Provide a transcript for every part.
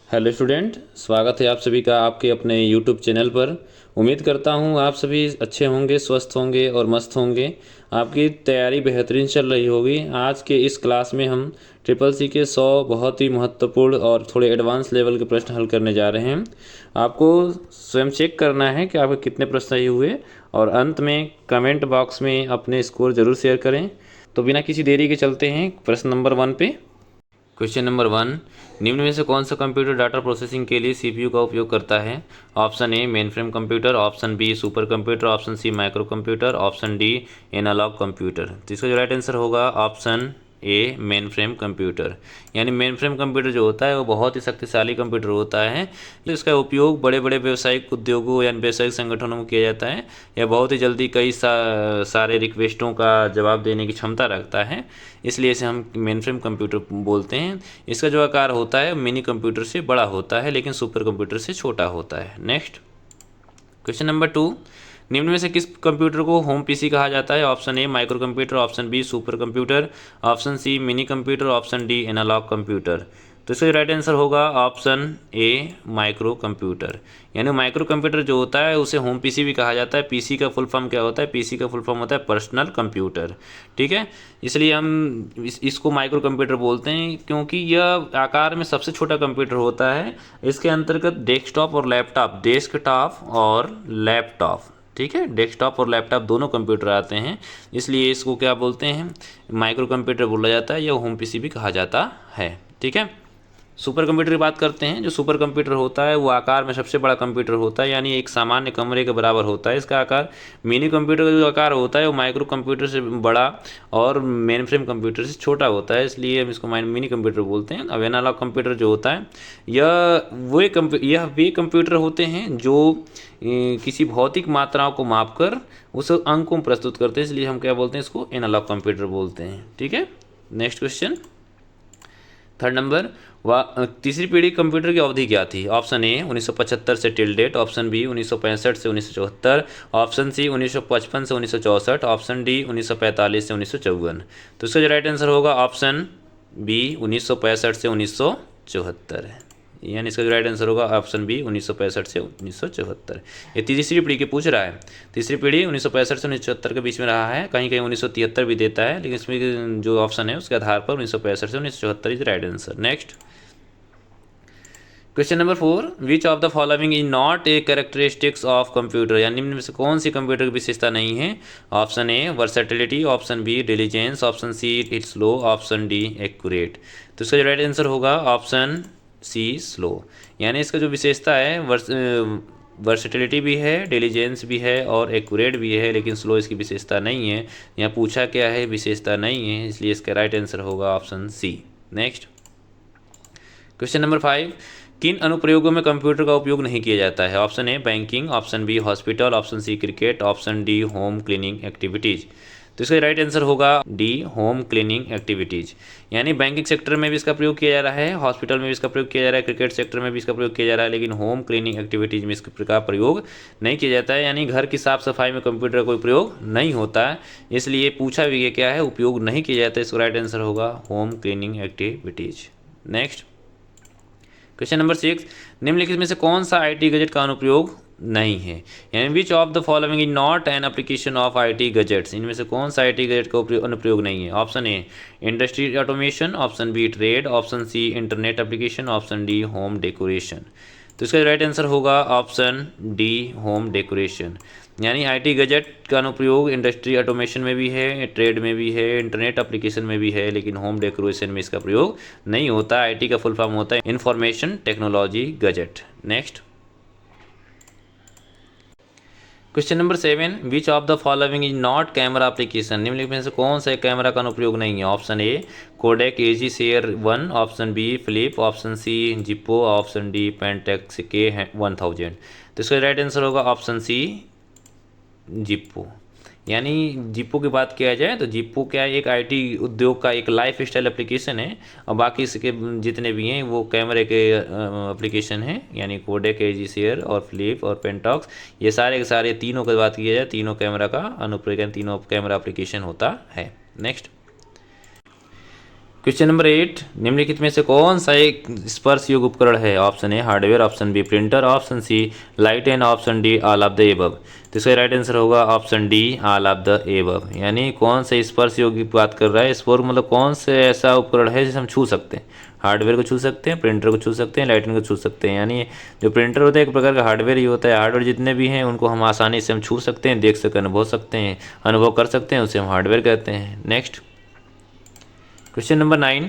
Hello student, स्वागत है आप सभी का आपके अपने यूट्यूब चैनल पर। उम्मीद करता हूँ आप सभी अच्छे होंगे, स्वस्थ होंगे और मस्त होंगे। आपकी तैयारी बेहतरीन चल रही होगी। आज के इस क्लास में हम ट्रिपल सी के 100 बहुत ही महत्वपूर्ण और थोड़े एडवांस लेवल के प्रश्न हल करने जा रहे हैं। आपको स्वयं चेक करना है कि आपके कितने प्रश्न सही हुए और अंत में कमेंट बॉक्स में अपने स्कोर ज़रूर शेयर करें। तो बिना किसी देरी के चलते हैं प्रश्न नंबर 1 पे। क्वेश्चन नंबर 1, निम्न में से कौन सा कंप्यूटर डाटा प्रोसेसिंग के लिए सीपीयू का उपयोग करता है? Option A mainframe computer, option B supercomputer, option C microcomputer, option D analogue computer. तो इसका जो राइट आंसर होगा option A mainframe computer. यानी मेन फ्रेम कंप्यूटर जो होता है वो बहुत ही शक्तिशाली कंप्यूटर होता है। तो इसका उपयोग बड़े बड़े व्यावसायिक उद्योगों या व्यावसायिक संगठनों में किया जाता है। यह बहुत ही जल्दी कई सारे रिक्वेस्टों का जवाब देने की क्षमता रखता है, इसलिए इसे हम मेन फ्रेम कंप्यूटर बोलते हैं। इसका जो आकार होता है मिनी कंप्यूटर से बड़ा होता है लेकिन सुपर कंप्यूटर से छोटा होता है। नेक्स्ट क्वेश्चन नंबर 2, निम्न में से किस कंप्यूटर को होम पीसी कहा जाता है? Option A microcomputer, option B supercomputer, option C minicomputer, option D analogue computer. तो इसका राइट आंसर होगा ऑप्शन ए माइक्रो कंप्यूटर। यानी माइक्रो कंप्यूटर जो होता है उसे होम पीसी भी कहा जाता है। पीसी का फुल फॉर्म क्या होता है? पीसी का फुल फॉर्म होता है पर्सनल कंप्यूटर। ठीक है, इसलिए हम इसको माइक्रो कंप्यूटर बोलते हैं क्योंकि यह आकार में सबसे छोटा कंप्यूटर होता है। इसके अंतर्गत डेस्कटॉप और लैपटॉप, ठीक है, डेस्कटॉप और लैपटॉप दोनों कंप्यूटर आते हैं, इसलिए इसको क्या बोलते हैं? माइक्रो कंप्यूटर बोला जाता है या होम पीसी भी कहा जाता है। ठीक है, सुपर कंप्यूटर की बात करते हैं। जो सुपर कंप्यूटर होता है वो आकार में सबसे बड़ा कंप्यूटर होता है, यानी एक सामान्य कमरे के बराबर होता है इसका आकार। मिनी कंप्यूटर का जो आकार होता है वो माइक्रो कंप्यूटर से बड़ा और मेन फ्रेम कंप्यूटर से छोटा होता है, इसलिए हम इसको मिनी कंप्यूटर बोलते हैं। अब एनालॉग कंप्यूटर जो होता है यह वे कंप्यूटर होते हैं जो किसी भौतिक मात्राओं को मापकर उस अंक को प्रस्तुत करते हैं, इसलिए हम क्या बोलते हैं? इसको एनालॉग कंप्यूटर बोलते हैं। ठीक है, नेक्स्ट क्वेश्चन, थर्ड नंबर, तीसरी पीढ़ी कंप्यूटर की अवधि क्या थी? ऑप्शन ए 1975 से टिल डेट, ऑप्शन बी 1965 से 1974, ऑप्शन सी 1955 से 1964, ऑप्शन डी 1945 से 1954। तो इसका जो राइट आंसर होगा ऑप्शन बी 1965 से 1974, यानी इसका जो राइट आंसर होगा ऑप्शन बी 1965 से 1974। ये तीसरी पीढ़ी के पूछ रहा है। तीसरी पीढ़ी 1965 से 1974 के बीच में रहा है, कहीं कहीं 1973 भी देता है, लेकिन इसमें जो ऑप्शन है उसके आधार पर 1965 से 1974 is right answer. Next question number 4, which of the following is not A characteristics of computer? यानी निम्न में से कौन सी कंप्यूटर की विशेषता नहीं है? Option A versatility, option B diligence, option C it's slow, option D accurate. तो इसका जो राइट आंसर होगा ऑप्शन सी स्लो। यानी इसका जो विशेषता है वर्सेटिलिटी भी है, डिलीजेंस भी है और एक्यूरेट भी है, लेकिन स्लो इसकी विशेषता नहीं है। यहाँ पूछा क्या है? विशेषता नहीं है, इसलिए इसका राइट आंसर होगा option C. Next question number 5, किन अनुप्रयोगों में कंप्यूटर का उपयोग नहीं किया जाता है? Option A banking, option B hospital, option C cricket, option D home cleaning activities. तो इसका राइट आंसर होगा डी होम क्लीनिंग एक्टिविटीज़। यानी बैंकिंग सेक्टर में भी इसका प्रयोग किया जा रहा है, हॉस्पिटल में भी इसका प्रयोग किया जा रहा है, क्रिकेट सेक्टर में भी इसका प्रयोग किया जा रहा है, लेकिन होम क्लीनिंग एक्टिविटीज़ में इसका प्रयोग नहीं किया जाता है। यानी घर की साफ सफाई में कंप्यूटर का कोई प्रयोग नहीं होता है, इसलिए पूछा भी ये क्या है? उपयोग नहीं किया जाता है। इसका राइट आंसर होगा home cleaning activities. Next question number 6, निम्नलिखित में से कौन सा आईटी गैजेट का अनुप्रयोग नहीं है? यानी विच of the following is not an application of IT gadgets? इनमें से कौन सा आईटी गैजेट का अनुप्रयोग नहीं है? Option A industry automation, option B trade, option C internet application, option D home decoration. तो इसका राइट आंसर होगा ऑप्शन डी होम डेकोरेशन। यानी आईटी गैजेट का अनुप्रयोग इंडस्ट्री ऑटोमेशन में भी है, ट्रेड में भी है, इंटरनेट एप्लीकेशन में भी है, लेकिन होम डेकोरेशन में इसका प्रयोग नहीं होता। आईटी का फुल फॉर्म होता है information technology gadget. Next question number 7, which of the following is not camera application? निम्नलिखित में से कौन सा कैमरा का अनुप्रयोग नहीं है? Option A Kodak EasyShare 1, option B Flip, option C Zippo, option D Pentax K1000। तो इसका राइट आंसर होगा ऑप्शन सी जिप्पो। यानी जिप्पो की बात किया जाए तो जिप्पो क्या है? एक आईटी उद्योग का एक लाइफ स्टाइल एप्लीकेशन है, और बाकी इसके जितने भी हैं वो कैमरे के एप्लीकेशन हैं। यानी कोडेक एजी शेयर और फ्लिप और पेंटॉक्स, ये सारे के सारे तीनों की बात की जाए तीनों कैमरा का अनुप्रयोग, तीनों कैमरा एप्लीकेशन होता है। नेक्स्ट क्वेश्चन नंबर 8, निम्नलिखित में से कौन सा एक स्पर्श योग्य उपकरण है? Option A hardware, option B printer, option C light and option D all of the above. तो इसका राइट आंसर होगा option D all of the above. यानी कौन से स्पर्श योग्य की बात कर रहा है? स्पर्श मतलब कौन से ऐसा उपकरण है जिसे हम छू सकते हैं? हार्डवेयर को छू सकते हैं, प्रिंटर को छू सकते हैं, लाइटिंग को छू सकते हैं। यानी जो प्रिंटर होता है एक प्रकार का हार्डवेयर ही होता है। हार्डवेयर जितने भी हैं उनको हम आसानी से हम छू सकते हैं, देख सकते हैं, अनुभव कर सकते हैं, उसे हम हार्डवेयर कहते हैं। नेक्स्ट क्वेश्चन नंबर 9,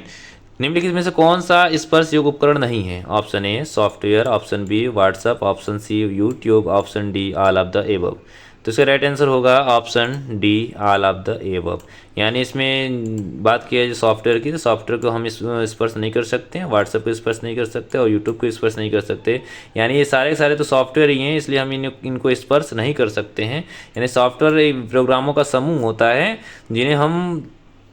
निम्नलिखित में से कौन सा स्पर्श योग्य उपकरण नहीं है? Option A software, option B WhatsApp, option C YouTube, option D all of the above. तो इसका राइट आंसर होगा option D all of the above. यानी इसमें बात की है सॉफ्टवेयर की, तो सॉफ्टवेयर को हम स्पर्श नहीं कर सकते हैं, व्हाट्सएप को स्पर्श नहीं कर सकते और यूट्यूब को स्पर्श नहीं कर सकते। यानी ये सारे के सारे तो सॉफ्टवेयर ही हैं, इसलिए हम इनको स्पर्श नहीं कर सकते हैं। यानी सॉफ्टवेयर प्रोग्रामों का समूह होता है जिन्हें हम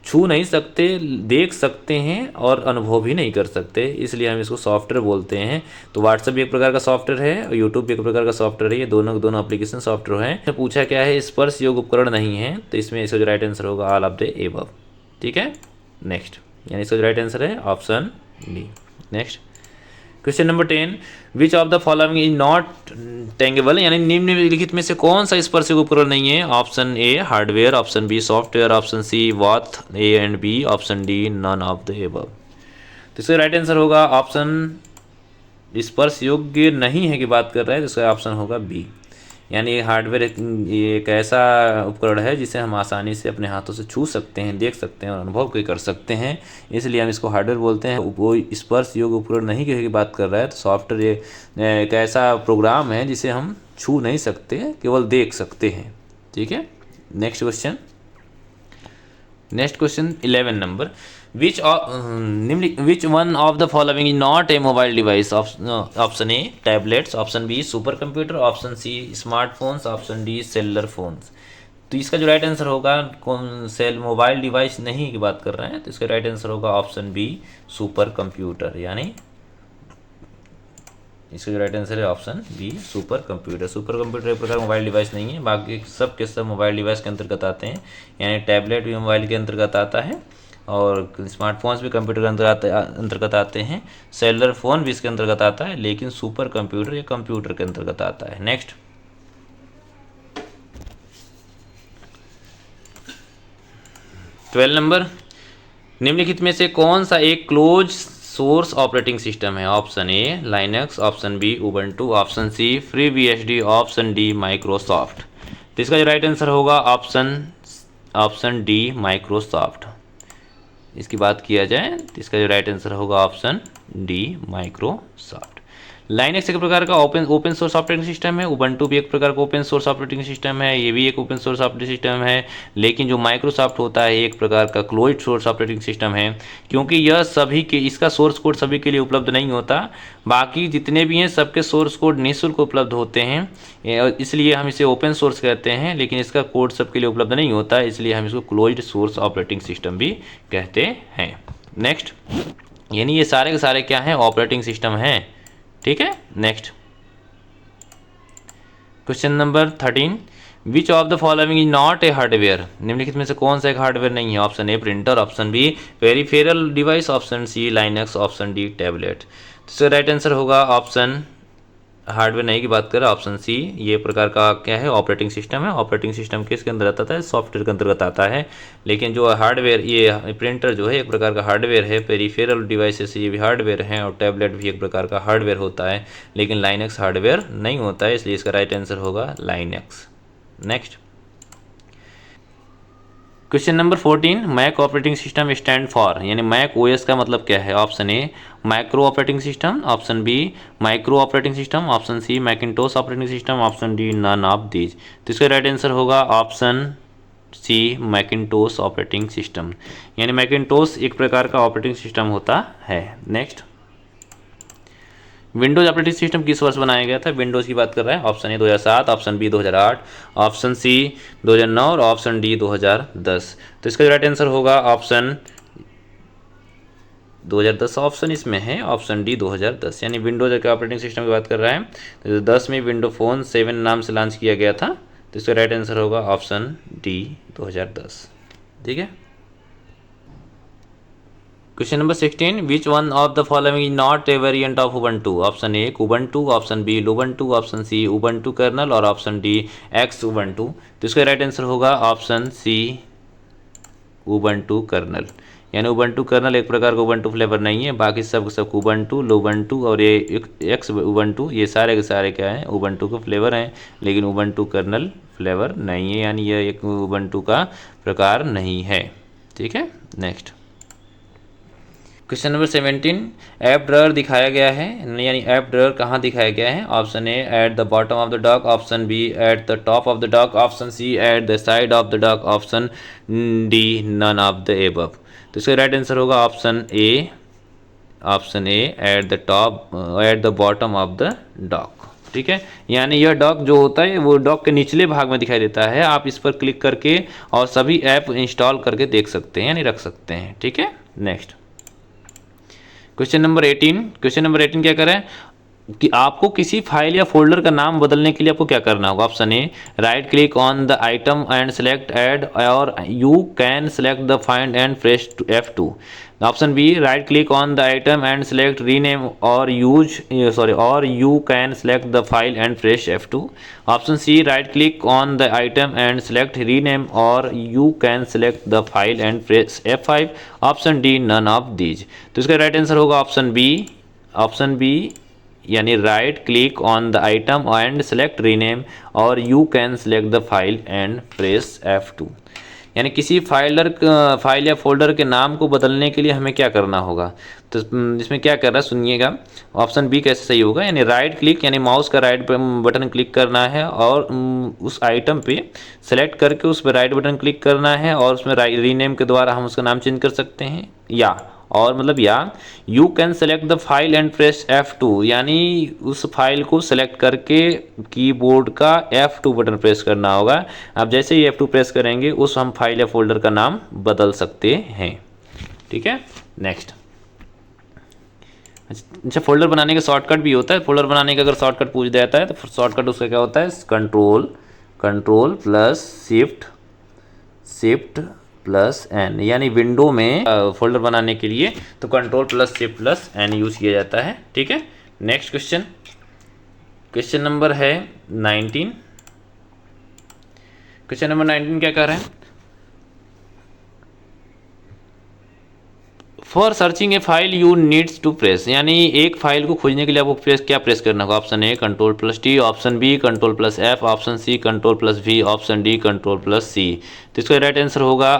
छू नहीं सकते, देख सकते हैं और अनुभव भी नहीं कर सकते, इसलिए हम इसको सॉफ्टवेयर बोलते हैं। तो व्हाट्सएप भी एक प्रकार का सॉफ्टवेयर है और यूट्यूब भी एक प्रकार का सॉफ्टवेयर है। ये दोनों एप्लीकेशन सॉफ्टवेयर हैं। पूछा क्या है? स्पर्श योग्य उपकरण नहीं है, तो इसमें इसका जो राइट आंसर होगा ऑल ऑफ द एबव। ठीक है, नेक्स्ट यानी इसका जो राइट आंसर है option D. Next question number 10, which of the following is not tangible. यानी निम्नलिखित में से कौन सा स्पर्श योग्य उपकरण नहीं है? Option A hardware, option B software, option C both A and B, option D none of the above. तो इसका राइट आंसर होगा ऑप्शन स्पर्श योग्य नहीं है की बात कर रहा है, तो इसका ऑप्शन होगा बी। यानी हार्डवेयर एक ऐसा उपकरण है जिसे हम आसानी से अपने हाथों से छू सकते हैं, देख सकते हैं और अनुभव भी कर सकते हैं, इसलिए हम इसको हार्डवेयर बोलते हैं। वो स्पर्श योग्य उपकरण नहीं की बात कर रहा है, तो सॉफ्टवेयर एक ऐसा प्रोग्राम है जिसे हम छू नहीं सकते, केवल देख सकते हैं। ठीक है, next question 11 number, which one of the following is not a mobile device? Option A tablets, option B supercomputer, option C smartphones, option D cellular phones. तो इसका जो राइट आंसर होगा, कौन सेल मोबाइल डिवाइस नहीं की बात कर रहे हैं, तो इसका राइट आंसर होगा ऑप्शन बी सुपर कंप्यूटर। यानी इसका जो राइट आंसर है option B super computer. Super computer एक प्रकार मोबाइल डिवाइस नहीं है, बाकी सब के सब मोबाइल डिवाइस के अंतर्गत आते हैं। यानी टैबलेट भी मोबाइल के अंतर्गत आता है और स्मार्टफोन्स भी कंप्यूटर के अंतर्गत आते हैं, सेलुलर फ़ोन भी इसके अंतर्गत आता है, लेकिन सुपर कंप्यूटर ये कंप्यूटर के अंतर्गत आता है। नेक्स्ट 12 नंबर, निम्नलिखित में से कौन सा एक क्लोज सोर्स ऑपरेटिंग सिस्टम है? Option A Linux, option B Ubuntu, option C FreeBSD, option D Microsoft. तो इसका जो राइट आंसर होगा ऑप्शन डी माइक्रोसॉफ्ट। इसकी बात किया जाए तो इसका जो राइट आंसर होगा ऑप्शन डी माइक्रोसॉफ्ट। लाइनक्स एक प्रकार का ओपन सोर्स ऑपरेटिंग सिस्टम है, उबंटू भी एक प्रकार का ओपन सोर्स ऑपरेटिंग सिस्टम है, ये भी एक ओपन सोर्स ऑपरेटिंग सिस्टम है। लेकिन जो माइक्रोसॉफ्ट होता है एक प्रकार का क्लोज्ड सोर्स ऑपरेटिंग सिस्टम है, क्योंकि यह सभी के इसका सोर्स कोड सभी के लिए उपलब्ध नहीं होता। बाकी जितने भी हैं सबके सोर्स कोड निःशुल्क उपलब्ध होते हैं, इसलिए हम इसे ओपन सोर्स कहते हैं, लेकिन इसका कोड सबके लिए उपलब्ध नहीं होता, इसलिए हम इसको क्लोज्ड सोर्स ऑपरेटिंग सिस्टम भी कहते हैं। नेक्स्ट, यानी ये सारे के सारे क्या हैं? ऑपरेटिंग सिस्टम हैं। ठीक है, next question number 13, which of the following is not a hardware. निम्नलिखित में से कौन सा एक हार्डवेयर नहीं है? Option A printer, option B peripheral device, option C Linux, option D tablet. तो इसका राइट आंसर होगा ऑप्शन हार्डवेयर नहीं की बात करें, ऑप्शन सी। ये प्रकार का क्या है? ऑपरेटिंग सिस्टम है। ऑपरेटिंग सिस्टम किसके अंदर आता है? सॉफ्टवेयर के अंतर्गत आता है। लेकिन जो हार्डवेयर, ये प्रिंटर जो है एक प्रकार का हार्डवेयर है, पेरिफेरल डिवाइसेस ये भी हार्डवेयर हैं और टैबलेट भी एक प्रकार का हार्डवेयर होता है, लेकिन लाइनक्स हार्डवेयर नहीं होता है, इसलिए इसका राइट आंसर होगा Linux. Next question number 14, Mac operating system stand for, यानी मैक ओएस का मतलब क्या है? Option A micro operating system, option B micro operating system, option C Macintosh operating system, option D none of these. तो इसका right answer होगा option C Macintosh operating system. यानी Macintosh एक प्रकार का ऑपरेटिंग सिस्टम होता है। नेक्स्ट, विंडोज ऑपरेटिंग सिस्टम किस वर्ष बनाया गया था? विंडोज की बात कर रहा है। Option A 2007, option B 2008, option C 2009 और ऑप्शन डी 2010। तो इसका राइट आंसर होगा ऑप्शन 2010 ऑप्शन इसमें है, ऑप्शन डी 2010। यानी विंडोज के ऑपरेटिंग सिस्टम की बात कर रहा है। तो 10 में विंडो फोन 7 नाम से लॉन्च किया गया था, तो इसका राइट आंसर होगा ऑप्शन डी 2010। ठीक है, question number 16, which one of the following is not a variant of Ubuntu? Option A Kubuntu, option B Lubuntu, option C Ubuntu kernel और ऑप्शन डी एक्स उबंटू। तो इसका right answer होगा option C Ubuntu kernel. यानी Ubuntu kernel एक प्रकार का Ubuntu flavour नहीं है, बाकी सब सब उबंटू लुबंटू और ये एक्स उबंटू ये सारे के सारे क्या हैं, उबंटू के फ्लेवर हैं, लेकिन उबंटू कर्नल फ्लेवर नहीं है, यानी यह एक उबंटू का प्रकार नहीं है। ठीक है, next question number 17, app drawer दिखाया गया है, यानी ऐप ड्रॉअर कहाँ दिखाया गया है? Option A at the bottom of the dock, option B at the top of the dock, option C at the side of the dock, option D none of the above. तो इसका right answer होगा option A at the top at the bottom of the dock. ठीक है, यानी यह dock जो होता है वो डॉक के निचले भाग में दिखाई देता है। आप इस पर क्लिक करके और सभी ऐप इंस्टॉल करके देख सकते हैं, यानी रख सकते हैं। ठीक है, नेक्स्ट क्वेश्चन नंबर 18 क्या करें कि आपको किसी फाइल या फोल्डर का नाम बदलने के लिए आपको क्या करना होगा? Option A right click on the item and select add और you can select the find and press F2। Option B right click on the item and select rename और you can select the file and press F2। Option C right click on the item and select rename और you can select the file and press F5। Option D none of these. तो इसका right answer होगा option B यानी right click on the item and select rename और you can select the file and press F2। यानी किसी file या folder के नाम को बदलने के लिए हमें क्या करना होगा? तो इसमें क्या कर रहा है सुनिएगा। ऑप्शन बी कैसे सही होगा, यानी राइट क्लिक यानी माउस का राइट बटन क्लिक करना है और उस आइटम पे सेलेक्ट करके उस पर राइट बटन क्लिक करना है और उसमें रीनेम के द्वारा हम उसका नाम चेंज कर सकते हैं, या you can select the file and press F2, यानी उस फाइल को सेलेक्ट करके कीबोर्ड का F2 बटन प्रेस करना होगा। अब जैसे ही F2 प्रेस करेंगे उस हम फाइल या फोल्डर का नाम बदल सकते हैं। ठीक है, नेक्स्ट अच्छा फोल्डर बनाने का शॉर्टकट भी होता है। फोल्डर बनाने का अगर शॉर्टकट पूछ जाता है तो शॉर्टकट उसका क्या होता है? Control plus shift plus N, यानी विंडो में फोल्डर बनाने के लिए तो control plus shift plus N use किया जाता है। ठीक है, नेक्स्ट क्वेश्चन नंबर है 19। क्वेश्चन नंबर 19 क्या कह रहे हैं? For searching a file you needs to press, यानी एक फाइल को खोजने के लिए आपको क्या प्रेस करना होगा? Option A control plus T, option B control plus F, option C control plus V, option D control plus C. तो इसका राइट आंसर होगा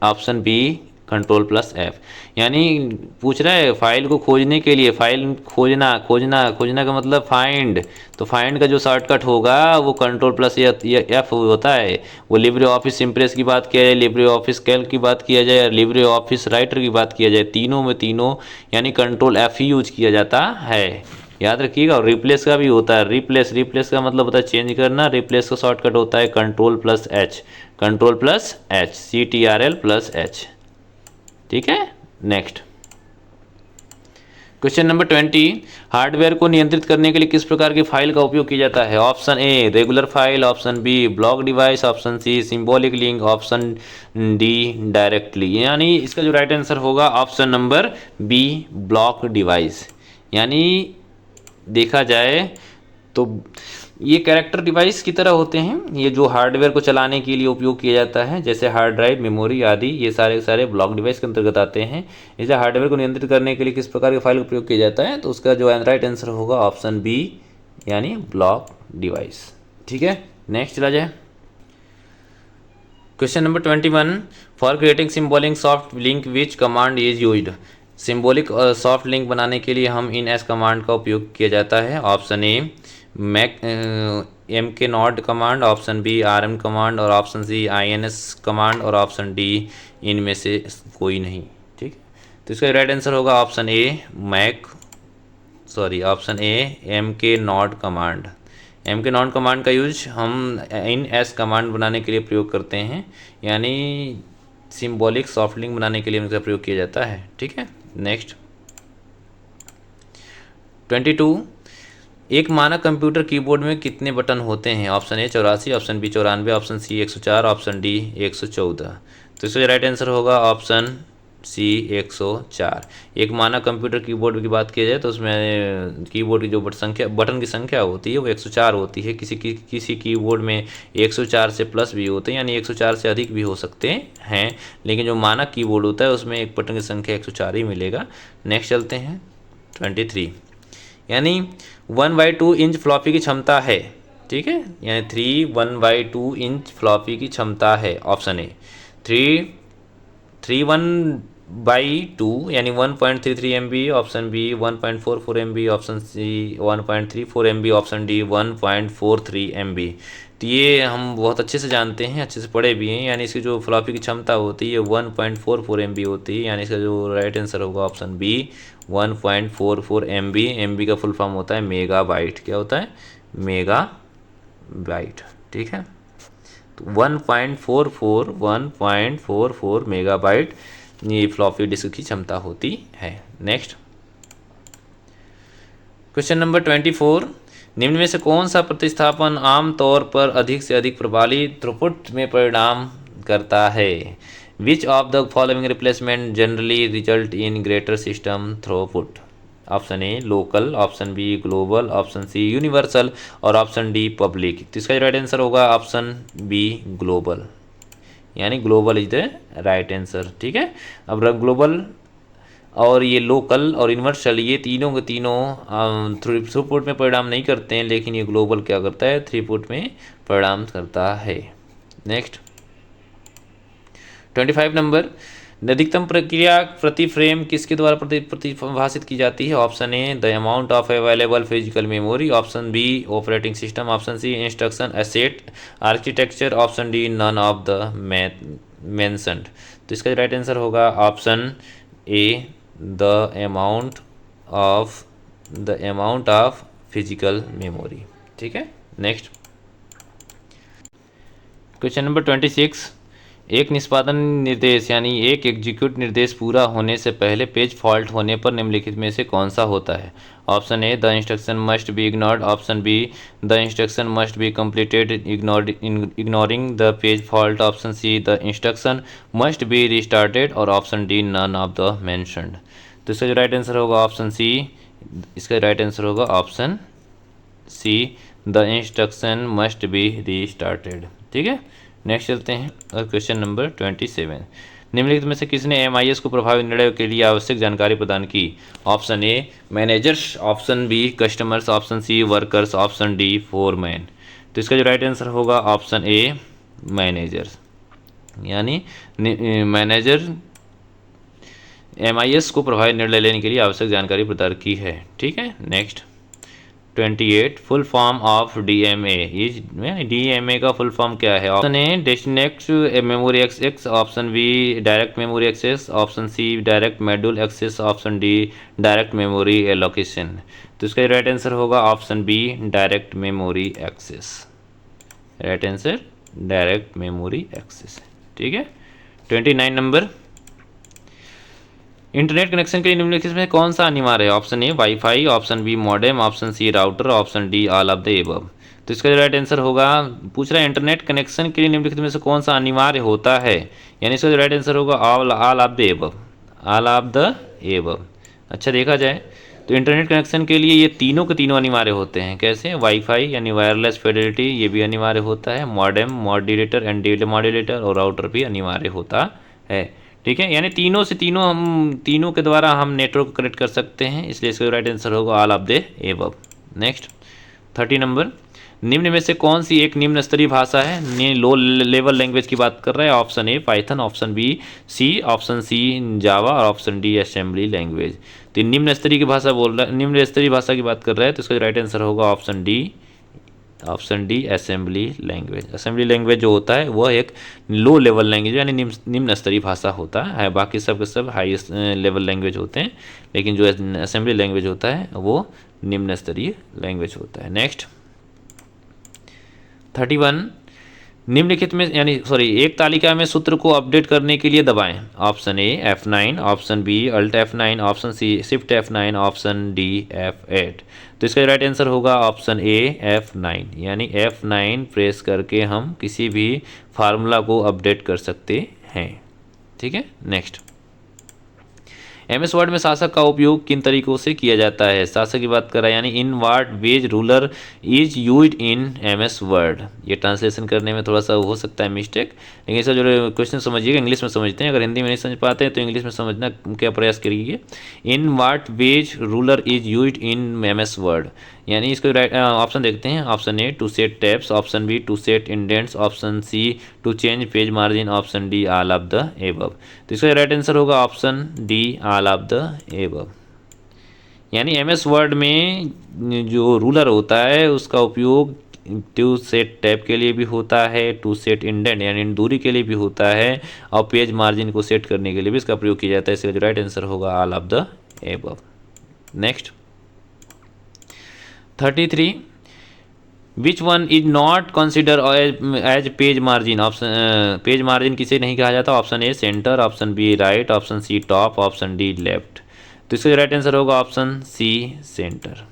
option B control plus F. यानी पूछ रहा है फाइल को खोजने के लिए, फाइल खोजना का मतलब फाइंड, तो फाइंड का जो शॉर्टकट होगा वो कंट्रोल प्लस एफ होता है। वो लिब्रे ऑफिस इम्प्रेस की बात किया जाए, लिब्रे ऑफिस कैल्क की बात किया जाए, लिब्रे ऑफिस राइटर की बात किया जाए, तीनों यानी कंट्रोल एफ ही यूज किया जाता है। याद रखिएगा। और रिप्लेस का भी होता है, रिप्लेस का मतलब होता है चेंज करना। रिप्लेस का शॉर्टकट होता है control plus H, CTRL plus H. ठीक है, नेक्स्ट क्वेश्चन नंबर 20, हार्डवेयर को नियंत्रित करने के लिए किस प्रकार की फाइल का उपयोग किया जाता है? Option A regular file, option B block device, option C symbolic link, option D directly. यानी इसका जो राइट आंसर होगा option number B block device. यानी देखा जाए तो ये कैरेक्टर डिवाइस की तरह होते हैं, ये जो हार्डवेयर को चलाने के लिए उपयोग किया जाता है, जैसे हार्ड ड्राइव, मेमोरी आदि, ये सारे ब्लॉक डिवाइस के अंतर्गत आते हैं। इसे हार्डवेयर को नियंत्रित करने के लिए किस प्रकार के फाइल का उपयोग किया जाता है? तो उसका जो राइट आंसर होगा ऑप्शन बी यानी ब्लॉक डिवाइस। ठीक है, नेक्स्ट चला जाए। Question number 21, for creating symbolic soft link which command is used? Symbolic soft link बनाने के लिए हम इन एस कमांड का उपयोग किया जाता है। Option A MK not command, option B RM command और ऑप्शन सी INS कमांड और ऑप्शन डी इनमें से कोई नहीं। ठीक, तो इसका राइट आंसर होगा option A MK not command. MK not command का यूज हम इन एस कमांड बनाने के लिए प्रयोग करते हैं, यानी सिंबॉलिक सॉफ्ट लिंक बनाने के लिए इनका प्रयोग किया जाता है। ठीक है, नेक्स्ट 22, एक मानक कंप्यूटर कीबोर्ड में कितने बटन होते हैं? Option A 84, option B 94, option C 104, option D 114। तो इसका राइट आंसर होगा ऑप्शन सी 104। एक मानक कंप्यूटर कीबोर्ड की बात की जाए तो उसमें कीबोर्ड की जो बटन की संख्या होती है वो 104 होती है। किसी कीबोर्ड में 104 से प्लस भी होते हैं, यानी 104 से अधिक भी हो सकते हैं, लेकिन जो मानक कीबोर्ड होता है उसमें एक बटन की संख्या 104 ही मिलेगा। नेक्स्ट चलते हैं 23, यानी 1/2 इंच फ्लॉपी की क्षमता है। ठीक है, यानी 1/2 इंच फ्लॉपी की क्षमता है। ऑप्शन ए 1/2 यानी 1.33 MB, option B 1.44 MB, option C 1.34 MB, option D 1.43 MB। तो ये हम बहुत अच्छे से जानते हैं, अच्छे से पढ़े भी हैं, यानी इसकी जो फ्लॉपी की क्षमता होती है 1.44 MB होती है, यानी इसका जो राइट आंसर होगा ऑप्शन बी 1.44 MB। MB का फुल फॉर्म होता है मेगाबाइट। क्या होता है? मेगाबाइट। ठीक है, तो 1.44 मेगाबाइट ये फ्लॉपी डिस्क की क्षमता होती है। नेक्स्ट क्वेश्चन नंबर 24, निम्न में से कौन सा प्रतिस्थापन आमतौर पर अधिक से अधिक प्रभावी थ्रूपुट में परिणाम करता है? Which of the following replacement generally result in greater system throughput? Option A local, option B global, option C universal और ऑप्शन डी पब्लिक। तो इसका राइट आंसर होगा ऑप्शन बी ग्लोबल, यानी global is the right answer. ठीक है, अब global और ये लोकल और यूनिवर्सल ये तीनों के तीनों थ्रूपुट में परिणाम नहीं करते हैं, लेकिन ये ग्लोबल क्या करता है? थ्रूपुट में परिणाम करता है। नेक्स्ट 25 नंबर, अधिकतम प्रक्रिया प्रति फ्रेम किसके द्वारा परिभाषित की जाती है? Option A the amount of available physical memory, option B operating system, option C instruction set architecture, option D none of the mentioned. तो इसका राइट आंसर होगा option A the amount of physical memory. ठीक है, next question number 26, एक निष्पादन निर्देश यानी एक एग्जीक्यूट निर्देश पूरा होने से पहले पेज फॉल्ट होने पर निम्नलिखित में से कौन सा होता है? Option A the instruction must be ignored, option B the instruction must be completed ignoring the page fault, option C the instruction must be restarted और option D none of the mentioned. तो इसका जो right answer होगा option C, इसका right answer होगा option C the instruction must be restarted. ठीक है, next चलते हैं और क्वेश्चन नंबर 27, निम्नलिखित में से किसने MIS को प्रभावी निर्णय के लिए आवश्यक जानकारी प्रदान की? Option A managers, option B customers, option C workers, option D foreman. तो इसका जो राइट आंसर होगा ऑप्शन ए मैनेजर्स, यानी मैनेजर MIS को प्रभावी निर्णय लेने के लिए आवश्यक जानकारी प्रदान की है। ठीक है, next 28, full form of DMA। ये DMA का फुल फॉर्म क्या है? Option A destinate memory access, option B direct memory access, option C direct module access, option D direct memory allocation. तो इसका राइट आंसर होगा option B direct memory access. Right answer direct memory access. ठीक है, 29 number, internet connection के लिए निम्नलिखित में कौन सा अनिवार्य है? Option A wifi, option B modem, option C router, option D all of the above. तो इसका जो राइट आंसर होगा, पूछ रहा है इंटरनेट कनेक्शन के लिए निम्नलिखित में से कौन सा अनिवार्य होता है, यानी इसका जो राइट आंसर होगा all of the above, all of the above. अच्छा, देखा जाए तो इंटरनेट कनेक्शन के लिए ये तीनों के तीनों अनिवार्य होते हैं। कैसे? वाईफाई यानी वायरलेस फिडेलिटी ये भी अनिवार्य होता है, मॉडेम मॉड्यूलेटर एंड डीमॉड्यूलेटर और राउटर भी अनिवार्य होता है। ठीक है, यानी तीनों से तीनों के द्वारा हम नेटवर्क कनेक्ट कर सकते हैं, इसलिए इसका राइट आंसर होगा all of the above. Next 30 number, निम्न में से कौन सी एक निम्न स्तरीय भाषा है? लो लेवल लैंग्वेज की बात कर रहा है। Option A Python, option B C, option C Java और ऑप्शन डी असेंबली लैंग्वेज। तो निम्न स्तरीय की भाषा बोल रहा है, निम्न स्तरीय भाषा की बात कर रहा है, तो इसका राइट आंसर होगा option D assembly language. Assembly language जो होता है वह एक लो लेवल लैंग्वेज यानी निम्न स्तरीय भाषा होता है। बाकी सब के सब हाई लेवल लैंग्वेज होते हैं, लेकिन जो असेंबली लैंग्वेज होता है वो निम्न स्तरीय लैंग्वेज होता है। नेक्स्ट 31, निम्नलिखित में एक तालिका में सूत्र को अपडेट करने के लिए दबाएं। Option A F9, option B alt F9, option C shift F9, option D F8। तो इसका राइट आंसर होगा ऑप्शन ए F9, यानी F9 प्रेस करके हम किसी भी फार्मूला को अपडेट कर सकते हैं। ठीक है। नेक्स्ट, MS वर्ड में शासक का उपयोग किन तरीकों से किया जाता है? शासक की बात कर रहा है, यानी in what ways ruler is used in MS word. ये ट्रांसलेशन करने में थोड़ा सा हो सकता है मिस्टेक, लेकिन इसका जो क्वेश्चन समझिएगा इंग्लिश में समझते हैं। अगर हिंदी में नहीं समझ पाते हैं तो इंग्लिश में समझना क्या प्रयास करिए। In what ways ruler is used in MS word, यानी इसको ऑप्शन देखते हैं। Option A to set tabs, option B to set indents, option C to change page margin, option D all of the above. तो इसका right answer होगा option D all of the above. यानी MS word में जो ruler होता है उसका उपयोग टू सेट टैब के लिए भी होता है, टू सेट इंडेंट यानी दूरी के लिए भी होता है, और पेज मार्जिन को सेट करने के लिए भी इसका प्रयोग किया जाता है। इसका जो राइट आंसर होगा all of the above. Next 33, which one is not consider as page margin. Option page margin किसे नहीं कहा जाता? Option A centre, option B right, option C top, option D left. तो इसका राइट आंसर होगा option C centre.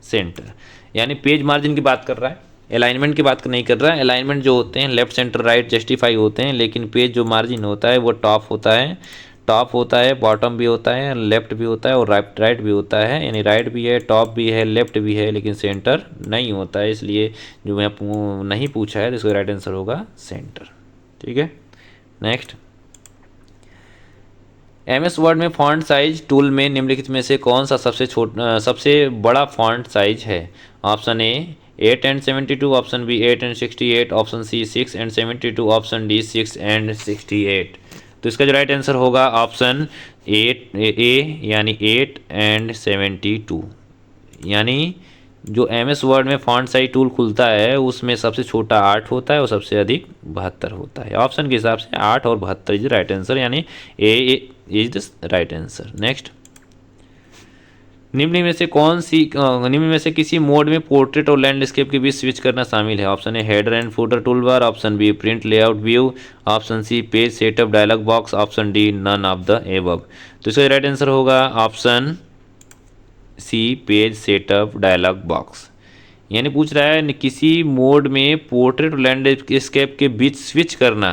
Centre यानी page margin की बात कर रहा है, अलाइनमेंट की बात नहीं कर रहा है। अलाइनमेंट जो होते हैं लेफ्ट सेंटर राइट जस्टिफाई होते हैं, लेकिन पेज जो मार्जिन होता है वो टॉप होता है। टॉप होता है, बॉटम भी होता है, लेफ्ट भी होता है और राइट भी होता है। यानी राइट भी है, टॉप भी है, लेफ्ट भी है, लेकिन सेंटर नहीं होता है। इसलिए जो मैं नहीं पूछा है तो इसका राइट आंसर होगा सेंटर। ठीक है। नेक्स्ट, MS वर्ड में फॉन्ट साइज टूल में निम्नलिखित में से कौन सा सबसे बड़ा फॉन्ट साइज है? Option A 8 and 72, option B 8 and 68, option C 6 and 72, option D 6 and 68। तो इसका जो राइट आंसर होगा ऑप्शन ए यानी 8 and 72। यानी जो MS वर्ड में फॉन्ट साइज टूल खुलता है उसमें सबसे छोटा 8 होता है और सबसे अधिक 72 होता है। ऑप्शन के हिसाब से 8 और 72 इज राइट आंसर, यानी A is the right answer. Next, निम्न में से किसी मोड में पोर्ट्रेट और लैंडस्केप के बीच स्विच करना शामिल है? Option A header and footer tool bar, option B print layout view, option C page setup dialog box, option D none of the above. तो इसका राइट आंसर होगा option C page setup dialog box. यानी पूछ रहा है किसी mode में portrait और लैंडस्केप के बीच स्विच करना,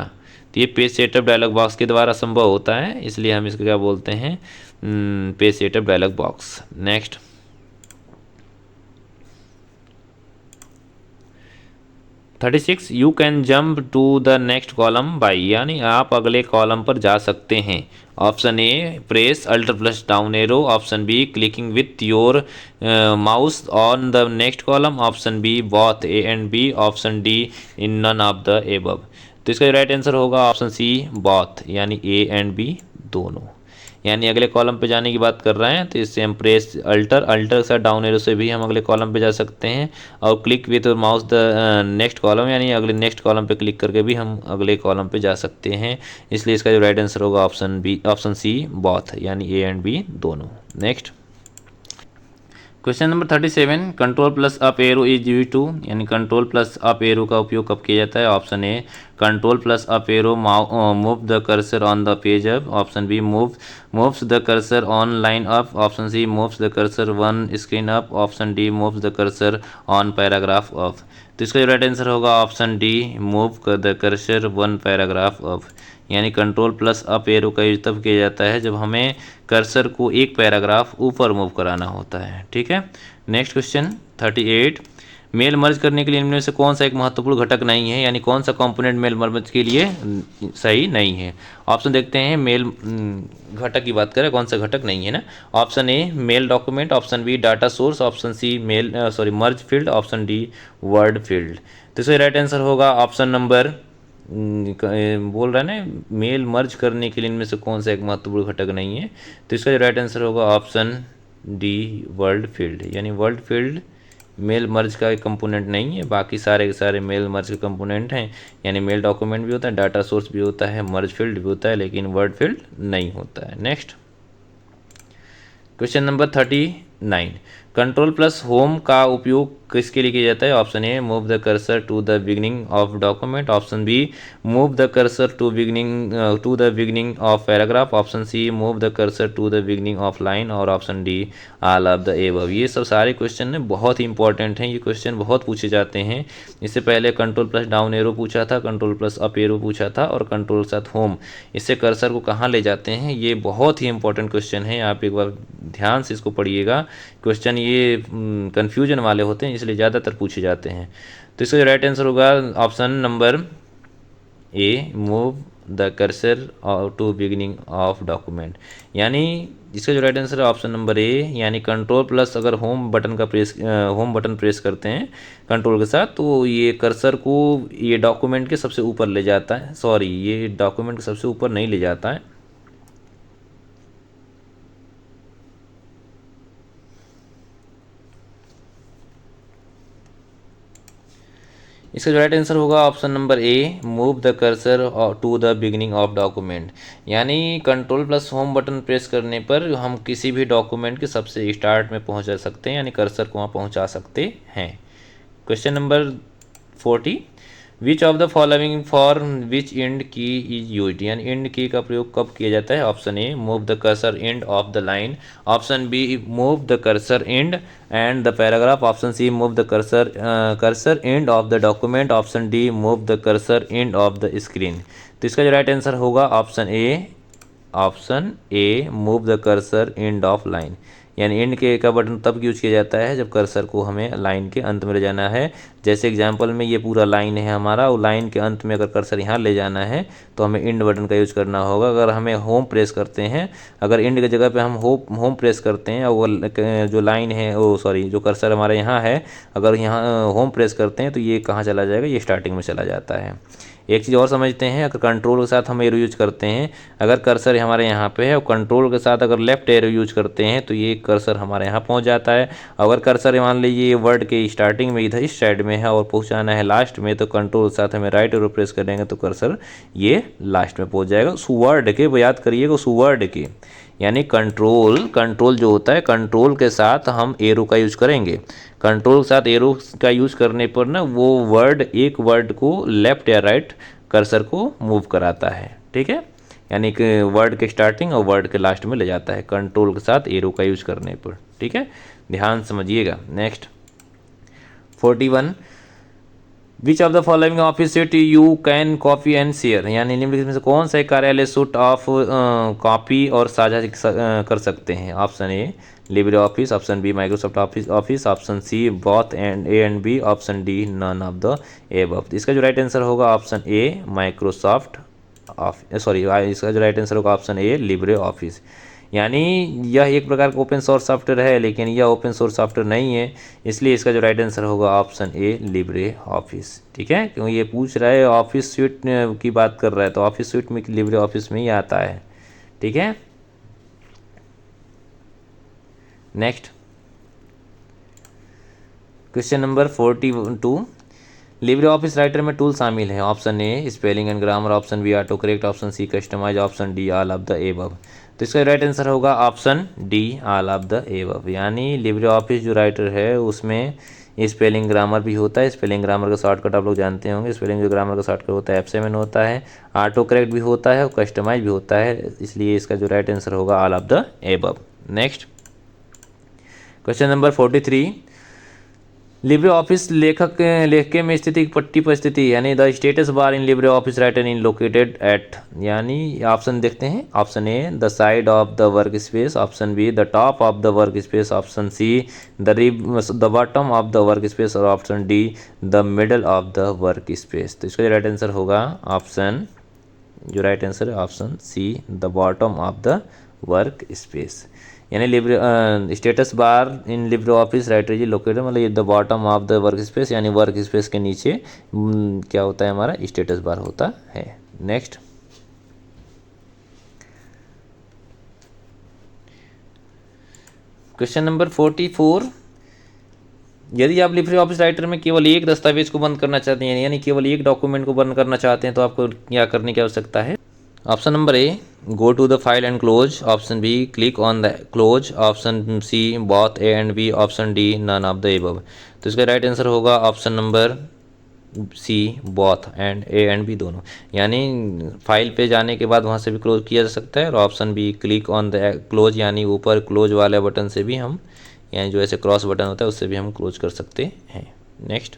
तो ये पेज सेटअप डायलॉग बॉक्स के द्वारा संभव होता है, इसलिए हम इसको क्या बोलते हैं? Page setup dialog box. Next, 36, you can jump to the next column by, यानी आप अगले कॉलम पर जा सकते हैं। Option A press alter plus down arrow, option B clicking with your mouse on the next column, option B both A and B, option D in none of the above. तो इसका right answer होगा option C both, यानी A and B दोनों। यानी अगले column पे जाने की बात कर रहे हैं, तो इससे हम प्रेस अल्टर के साथ डाउन एरो से भी हम अगले कॉलम पे जा सकते हैं, और click with mouse the next column, यानी अगले नेक्स्ट कॉलम पे क्लिक करके भी हम अगले कॉलम पे जा सकते हैं। इसलिए इसका जो राइट आंसर होगा ऑप्शन सी बोथ, यानी ए एंड बी दोनों। Next, question number 37, control plus up arrow is use to, यानी कंट्रोल प्लस अप एरो का उपयोग कब किया जाता है? Option A control plus up arrow move the cursor on the page up, option B moves the cursor on line up, option C moves the cursor one screen up, option D moves the cursor on paragraph up. तो इसका right answer होगा option D move the cursor one paragraph up. यानी control plus up arrow का use तब किया जाता है जब हमें कर्सर को एक पैराग्राफ ऊपर मूव कराना होता है। ठीक है। नेक्स्ट क्वेश्चन 38, मेल मर्ज करने के लिए इनमें से कौन सा एक महत्वपूर्ण घटक नहीं है, यानी कौन सा कंपोनेंट मेल मर्ज के लिए सही नहीं है? ऑप्शन देखते हैं। मेल घटक की बात करें, कौन सा घटक नहीं है ना? Option A mail document, option B data source, option C merge field, option D word field. तो इसका राइट आंसर होगा ऑप्शन नंबर बोल रहा है ना मेल मर्ज करने के लिए इनमें से कौन सा एक महत्वपूर्ण घटक नहीं है, तो इसका जो राइट आंसर होगा ऑप्शन डी वर्ड फील्ड। यानी वर्ड फील्ड मेल मर्ज का एक कंपोनेंट नहीं है, बाकी सारे के सारे मेल मर्ज के कंपोनेंट हैं। यानी मेल डॉक्यूमेंट भी होता है, डाटा सोर्स भी होता है, मर्ज फील्ड भी होता है, लेकिन वर्ड फील्ड नहीं होता है। Next question number 39, 9। Control plus home का उपयोग किसके लिए किया जाता है? Option A move the cursor to the beginning of document, option B move the cursor to the beginning of paragraph, option C move the cursor to the beginning of line, और option D all of the above. ये सब सारे question बहुत ही important हैं, ये question बहुत पूछे जाते हैं। इससे पहले कंट्रोल प्लस डाउन एरो पूछा था, कंट्रोल प्लस अप एरो पूछा था, और कंट्रोल साथ होम, इससे कर्सर को कहाँ ले जाते हैं, ये बहुत ही इंपॉर्टेंट क्वेश्चन है। आप एक बार ध्यान से इसको पढ़िएगा, क्वेश्चन ये कन्फ्यूजन वाले होते हैं इसलिए ज़्यादातर पूछे जाते हैं। तो इसका जो राइट आंसर होगा option number A move the cursor to beginning of document, यानी इसका जो राइट आंसर है ऑप्शन नंबर ए, यानी कंट्रोल प्लस अगर होम बटन प्रेस करते हैं कंट्रोल के साथ तो ये कर्सर को ये डॉक्यूमेंट के सबसे ऊपर ले जाता है, सॉरी ये डॉक्यूमेंट के सबसे ऊपर नहीं ले जाता है। इसका जो राइट आंसर होगा option number A move the cursor to the beginning of document, यानी control plus home button press करने पर हम किसी भी डॉक्यूमेंट के सबसे स्टार्ट में पहुंचा सकते हैं, यानी कर्सर को वहाँ पहुंचा सकते हैं। Question number 40, which of the following for which end key is used, यानी एंड की का प्रयोग कब किया जाता है? Option A move the cursor end of the line, option B move the cursor end and the paragraph, option C move the cursor end of the document, option D move the cursor end of the screen. तो इसका जो right answer होगा option A move the cursor end of line, यानी and के का button तब use किया जाता है जब कर्सर को हमें लाइन के अंत में ले जाना है। जैसे एग्जांपल में ये पूरा लाइन है हमारा, और लाइन के अंत में अगर कर्सर यहाँ ले जाना है तो हमें एंड बटन का यूज करना होगा। अगर हमें होम प्रेस करते हैं, अगर एंड की जगह पे हम होम प्रेस करते हैं और जो लाइन है जो कर्सर हमारा यहाँ है, अगर यहाँ होम प्रेस करते हैं तो ये कहाँ चला जाएगा? ये स्टार्टिंग में चला जाता है। एक चीज़ और समझते हैं, अगर कंट्रोल के साथ हम एरो यूज करते हैं, अगर कर्सर हमारे यहाँ पे है और कंट्रोल के साथ अगर लेफ्ट एरो यूज करते हैं तो ये कर्सर हमारे यहाँ पहुँच जाता है। अगर कर्सर मान लीजिए वर्ड के स्टार्टिंग में इधर इस साइड में है और पहुँचाना है लास्ट में, तो कंट्रोल के साथ हमें राइट एरो प्रेस करेंगे तो कर्सर ये लास्ट में पहुँच जाएगा। उस वर्ड के वो याद करिएगा, उस वर्ड के, यानी कंट्रोल जो होता है, कंट्रोल के साथ हम एरो का यूज करेंगे। कंट्रोल के साथ एरो का यूज करने पर ना वो एक वर्ड को लेफ्ट या राइट कर्सर को मूव कराता है, ठीक है, यानी कि वर्ड के स्टार्टिंग और वर्ड के लास्ट में ले जाता है कंट्रोल के साथ एरो का यूज करने पर, ठीक है, ध्यान समझिएगा। Next 41, which of the following office seat you can copy and share, यानी निम्नलिखित में से कौन सा कार्यालय सूट ऑफ कॉपी और साझा कर सकते हैं? Option A LibreOffice, option B Microsoft Office, option C both and A and B, option D none of the above. इसका जो राइट आंसर होगा option A Microsoft Office, sorry इसका जो राइट आंसर होगा ऑप्शन ए लिब्रे ऑफिस, यानी यह एक प्रकार का ओपन सोर्स सॉफ्टवेयर है लेकिन यह ओपन सोर्स सॉफ्टवेयर नहीं है, इसलिए इसका जो राइट आंसर होगा ऑप्शन ए लिब्रे ऑफिस, ठीक है, क्योंकि ये पूछ रहा है ऑफिस स्यूट की बात कर रहा है तो ऑफिस स्यूट में लिब्रे ऑफिस में ही आता है, ठीक है। Next question number 42, Libre office writer में टूल शामिल है? Option A spelling and grammar, option B autocorrect, option C customise, option D all of the above. तो इसका राइट आंसर होगा option D all of the above, यानी LibreOffice जो writer है उसमें स्पेलिंग ग्रामर भी होता है। स्पेलिंग ग्रामर का शॉर्टकट आप लोग जानते होंगे, स्पेलिंग जो ग्रामर का शॉर्टकट होता है F7 होता है, ऑटो करेक्ट भी होता है और कस्टमाइज भी होता है, इसलिए इसका जो राइट आंसर होगा all of the above. Next question number 43, LibreOffice लेखके में स्थिति पट्टी पर स्थिति, यानी the status bar in Libre office writer in located at, यानी ऑप्शन देखते हैं, option A the side of the work space, option B the top of the work space, option C the bottom of the work space, और option D the middle of the work space. तो इसका जो right answer होगा जो right answer है option C the bottom of the work space, यानी Libre status bar in Libre office Writer जी located, मतलब ये the bottom of the work space, यानी वर्क स्पेस के नीचे क्या होता है हमारा स्टेटस बार होता है। नेक्स्ट क्वेश्चन नंबर 44, यदि आप लिब्रे ऑफिस राइटर में केवल एक दस्तावेज को बंद करना चाहते हैं, यानी केवल एक डॉक्यूमेंट को बंद करना चाहते हैं, तो आपको क्या करने की आवश्यकता है? Option number A, go to the file and close. Option B, click on the close. Option C, both A and B. Option D, none of the above. तो इसका राइट आंसर होगा option number C, both and A and B दोनों, यानी file पे जाने के बाद वहाँ से भी क्लोज किया जा सकता है। और option B, click on the close, यानी ऊपर क्लोज वाले बटन से भी हम, यानी जो ऐसे क्रॉस बटन होता है उससे भी हम क्लोज कर सकते हैं। नेक्स्ट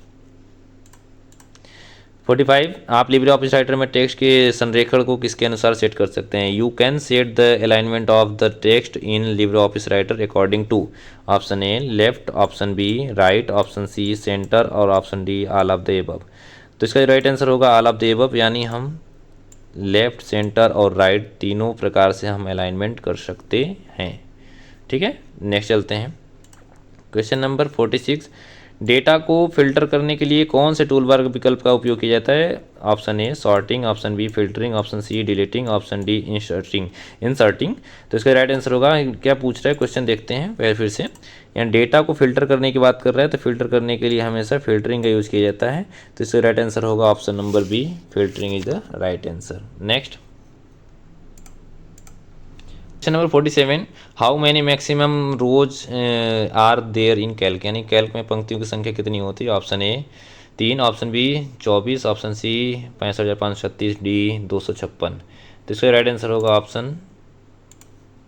45, आप लिब्रे ऑफिस राइटर में टेक्स्ट के संरेखण को किसके अनुसार सेट कर सकते हैं? You can set the alignment of the text in Libre office Writer according to. Option A, left. Option B, right. Option C, centre. और option D, all of the above. तो इसका राइट आंसर होगा all of the above, यानी हम left, centre और right तीनों प्रकार से हम अलाइनमेंट कर सकते हैं। ठीक है, नेक्स्ट चलते हैं। क्वेश्चन नंबर 46, डेटा को फिल्टर करने के लिए कौन से टूल बार विकल्प का उपयोग किया जाता है? Option A, sorting. Option B, filtering. Option C, deleting. Option D, inserting. तो इसका राइट आंसर होगा, क्या पूछ रहा है क्वेश्चन देखते हैं पहले फिर से। यानी डेटा को फिल्टर करने की बात कर रहा है, तो फिल्टर करने के लिए हमेशा फिल्टरिंग का यूज़ किया जाता है। तो इसका राइट आंसर होगा option number B, filtering is the right answer. Next question number 47, how many maximum rows are there in Calc, यानी कैल्क में पंक्तियों की संख्या कितनी होती है? Option A 3। Option B 24। Option C 65,536। D 256। तो इसका राइट आंसर होगा ऑप्शन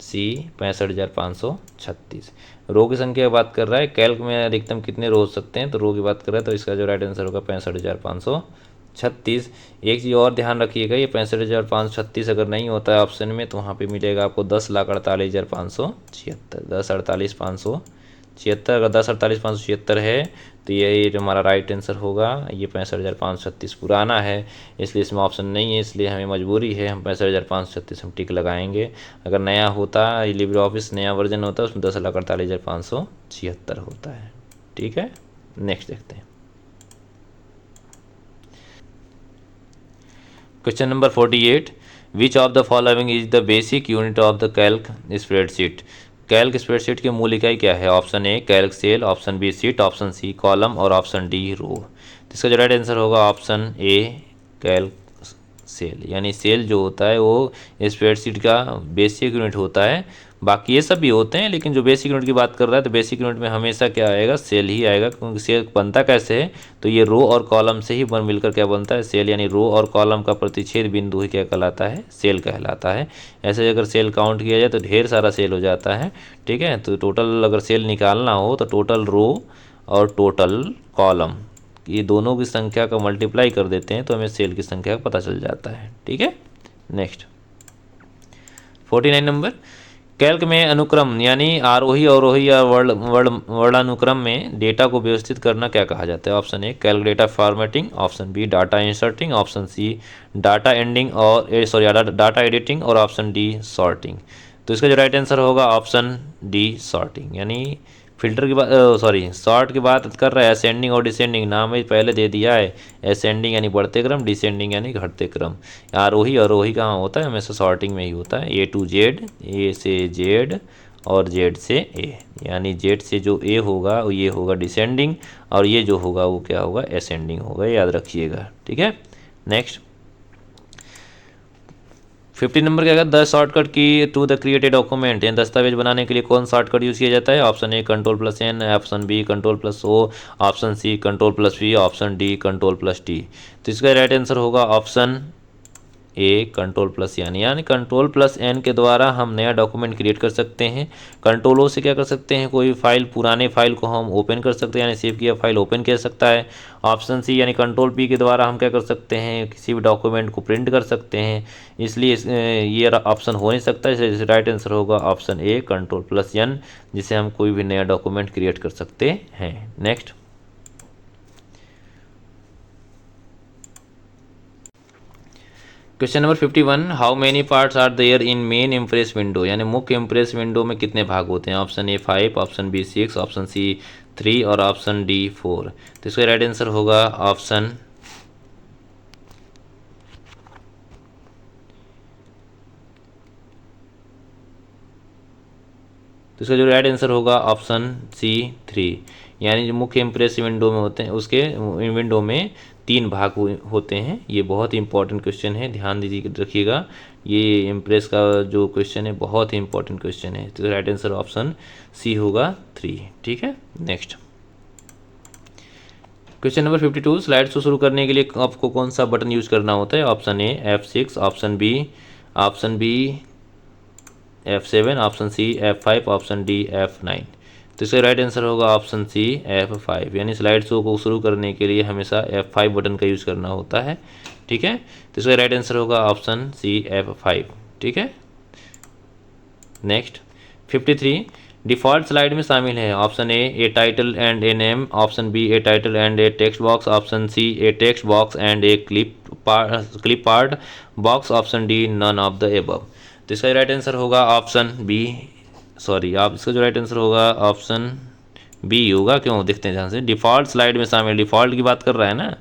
सी 65,536। रो की संख्या की बात कर रहा है, कैल्क में अधिकतम कितने रो हो सकते हैं, तो रो की बात कर रहा है, तो इसका जो राइट आंसर होगा 65,536। एक चीज़ और ध्यान रखिएगा, ये 65,536 अगर नहीं होता है ऑप्शन में, तो वहाँ पे मिलेगा आपको 10,48,576। 10,48,576, अगर 10,48,576 है तो ये हमारा राइट आंसर होगा। ये 65,536 पुराना है, इसलिए इसमें ऑप्शन नहीं है, इसलिए हमें मजबूरी है, हम 65,536 हम टिक लगाएंगे। अगर नया होता, ये लिब्रे ऑफिस नया वर्जन होता है, उसमें 10,48,576 होता है। ठीक है, नेक्स्ट देखते हैं। Question number 48, which of the following is the basic unit of the Calc spreadsheet. Calc spreadsheet की मूल इकाई क्या है? Option A, Calc cell. Option B, sheet. Option C, column. और ऑप्शन डी, रो। इसका जो राइट आंसर होगा option A, Calc cell, यानी सेल जो होता है वो स्प्रेडशीट का बेसिक यूनिट होता है। बाकी ये सब भी होते हैं, लेकिन जो बेसिक यूनिट की बात कर रहा है, तो बेसिक यूनिट में हमेशा क्या आएगा? सेल ही आएगा, क्योंकि सेल बनता कैसे है, तो ये रो और कॉलम से ही बन मिलकर क्या बनता है? सेल, यानी रो और कॉलम का प्रतिच्छेद बिंदु ही क्या कहलाता है? सेल कहलाता है। ऐसे अगर सेल काउंट किया जाए तो ढेर सारा सेल हो जाता है। ठीक है, तो टोटल अगर सेल निकालना हो तो टोटल रो और टोटल कॉलम, ये दोनों की संख्या का मल्टीप्लाई कर देते हैं तो हमें सेल की संख्या का पता चल जाता है। ठीक है, नेक्स्ट 49 नंबर, कैल्क में अनुक्रम यानी आरोही अवरोही या वर्णानुक्रम में डेटा को व्यवस्थित करना क्या कहा जाता है? Option A, calc data formatting. Option B, data inserting. Option C, data ending और डाटा एडिटिंग। और ऑप्शन डी, सॉर्टिंग। तो इसका जो राइट आंसर होगा ऑप्शन डी, सॉर्टिंग, यानी फिल्टर की बात, सॉर्ट की बात कर रहा है। असेंडिंग और डिसेंडिंग नाम ही पहले दे दिया है। असेंडिंग यानी बढ़ते क्रम, डिसेंडिंग यानी घटते क्रम। आरोही अवरोही कहाँ होता है? हमेशा सॉर्टिंग में ही होता है। ए टू जेड, ए से जेड और जेड से ए, यानी जेड से जो ए होगा वो ये होगा डिसेंडिंग, और ये जो होगा वो क्या होगा? असेंडिंग होगा, याद रखिएगा। ठीक है, नेक्स्ट 50 नंबर क्या है? द शॉर्टकट की टू द क्रिएटेड डॉक्यूमेंट, यानी दस्तावेज बनाने के लिए कौन शॉर्टकट यूज़ किया जाता है? Option A, control N. Option B, control O. Option C, control V. Option D, control T. तो इसका राइट आंसर होगा ऑप्शन ए, कंट्रोल+N, यानी कंट्रोल+N के द्वारा हम नया डॉक्यूमेंट क्रिएट कर सकते हैं। कंट्रोल O से क्या कर सकते हैं? कोई फाइल, पुराने फाइल को हम ओपन कर सकते हैं, यानी सेव किया फाइल ओपन कर सकता है। ऑप्शन सी, यानी कंट्रोल+P के द्वारा हम क्या कर सकते हैं? किसी भी डॉक्यूमेंट को प्रिंट कर सकते हैं। इसलिए ये ऑप्शन हो नहीं सकता, इसलिए राइट आंसर होगा ऑप्शन ए, कंट्रोल+N, जिसे हम कोई भी नया डॉक्यूमेंट क्रिएट कर सकते हैं। Next question number 51, how many parts are there in main impress window, यानी मुख्य इम्प्रेस विंडो में कितने भाग होते हैं? Option A 5। Option B 6। Option C 3 और ऑप्शन डी 4। तो इसका राइट आंसर होगा ऑप्शन तो इसका जो राइट आंसर होगा ऑप्शन सी 3, यानी जो मुख्य इम्प्रेस विंडो में होते हैं उसके विंडो में 3 भाग होते हैं। ये बहुत ही इंपॉर्टेंट क्वेश्चन है, ध्यान दीजिए रखिएगा। ये इम्प्रेस का जो क्वेश्चन है बहुत ही इंपॉर्टेंट क्वेश्चन है। तो राइट आंसर ऑप्शन सी होगा 3। ठीक है, नेक्स्ट क्वेश्चन नंबर 52। स्लाइड्स को शुरू करने के लिए आपको कौन सा बटन यूज करना होता है? Option A F6, option B F7, option C F5, option D F9। तो इसका राइट आंसर होगा ऑप्शन सी F5, यानी स्लाइड शो को शुरू करने के लिए हमेशा F5 बटन का यूज़ करना होता है। ठीक है, तो इसका राइट आंसर होगा ऑप्शन सी F5। ठीक है, नेक्स्ट 53। डिफ़ॉल्ट स्लाइड में शामिल है option A title and a name, option B a title and a text box, option C a text box and a clip art box, option D none of the above. तो इसका right answer होगा option B, sorry आप इसका जो right answer होगा option B होगा। क्यों, देखते हैं ध्यान से। डिफ़ॉल्ट स्लाइड में शामिल, डिफ़ॉल्ट की बात कर रहा है ना,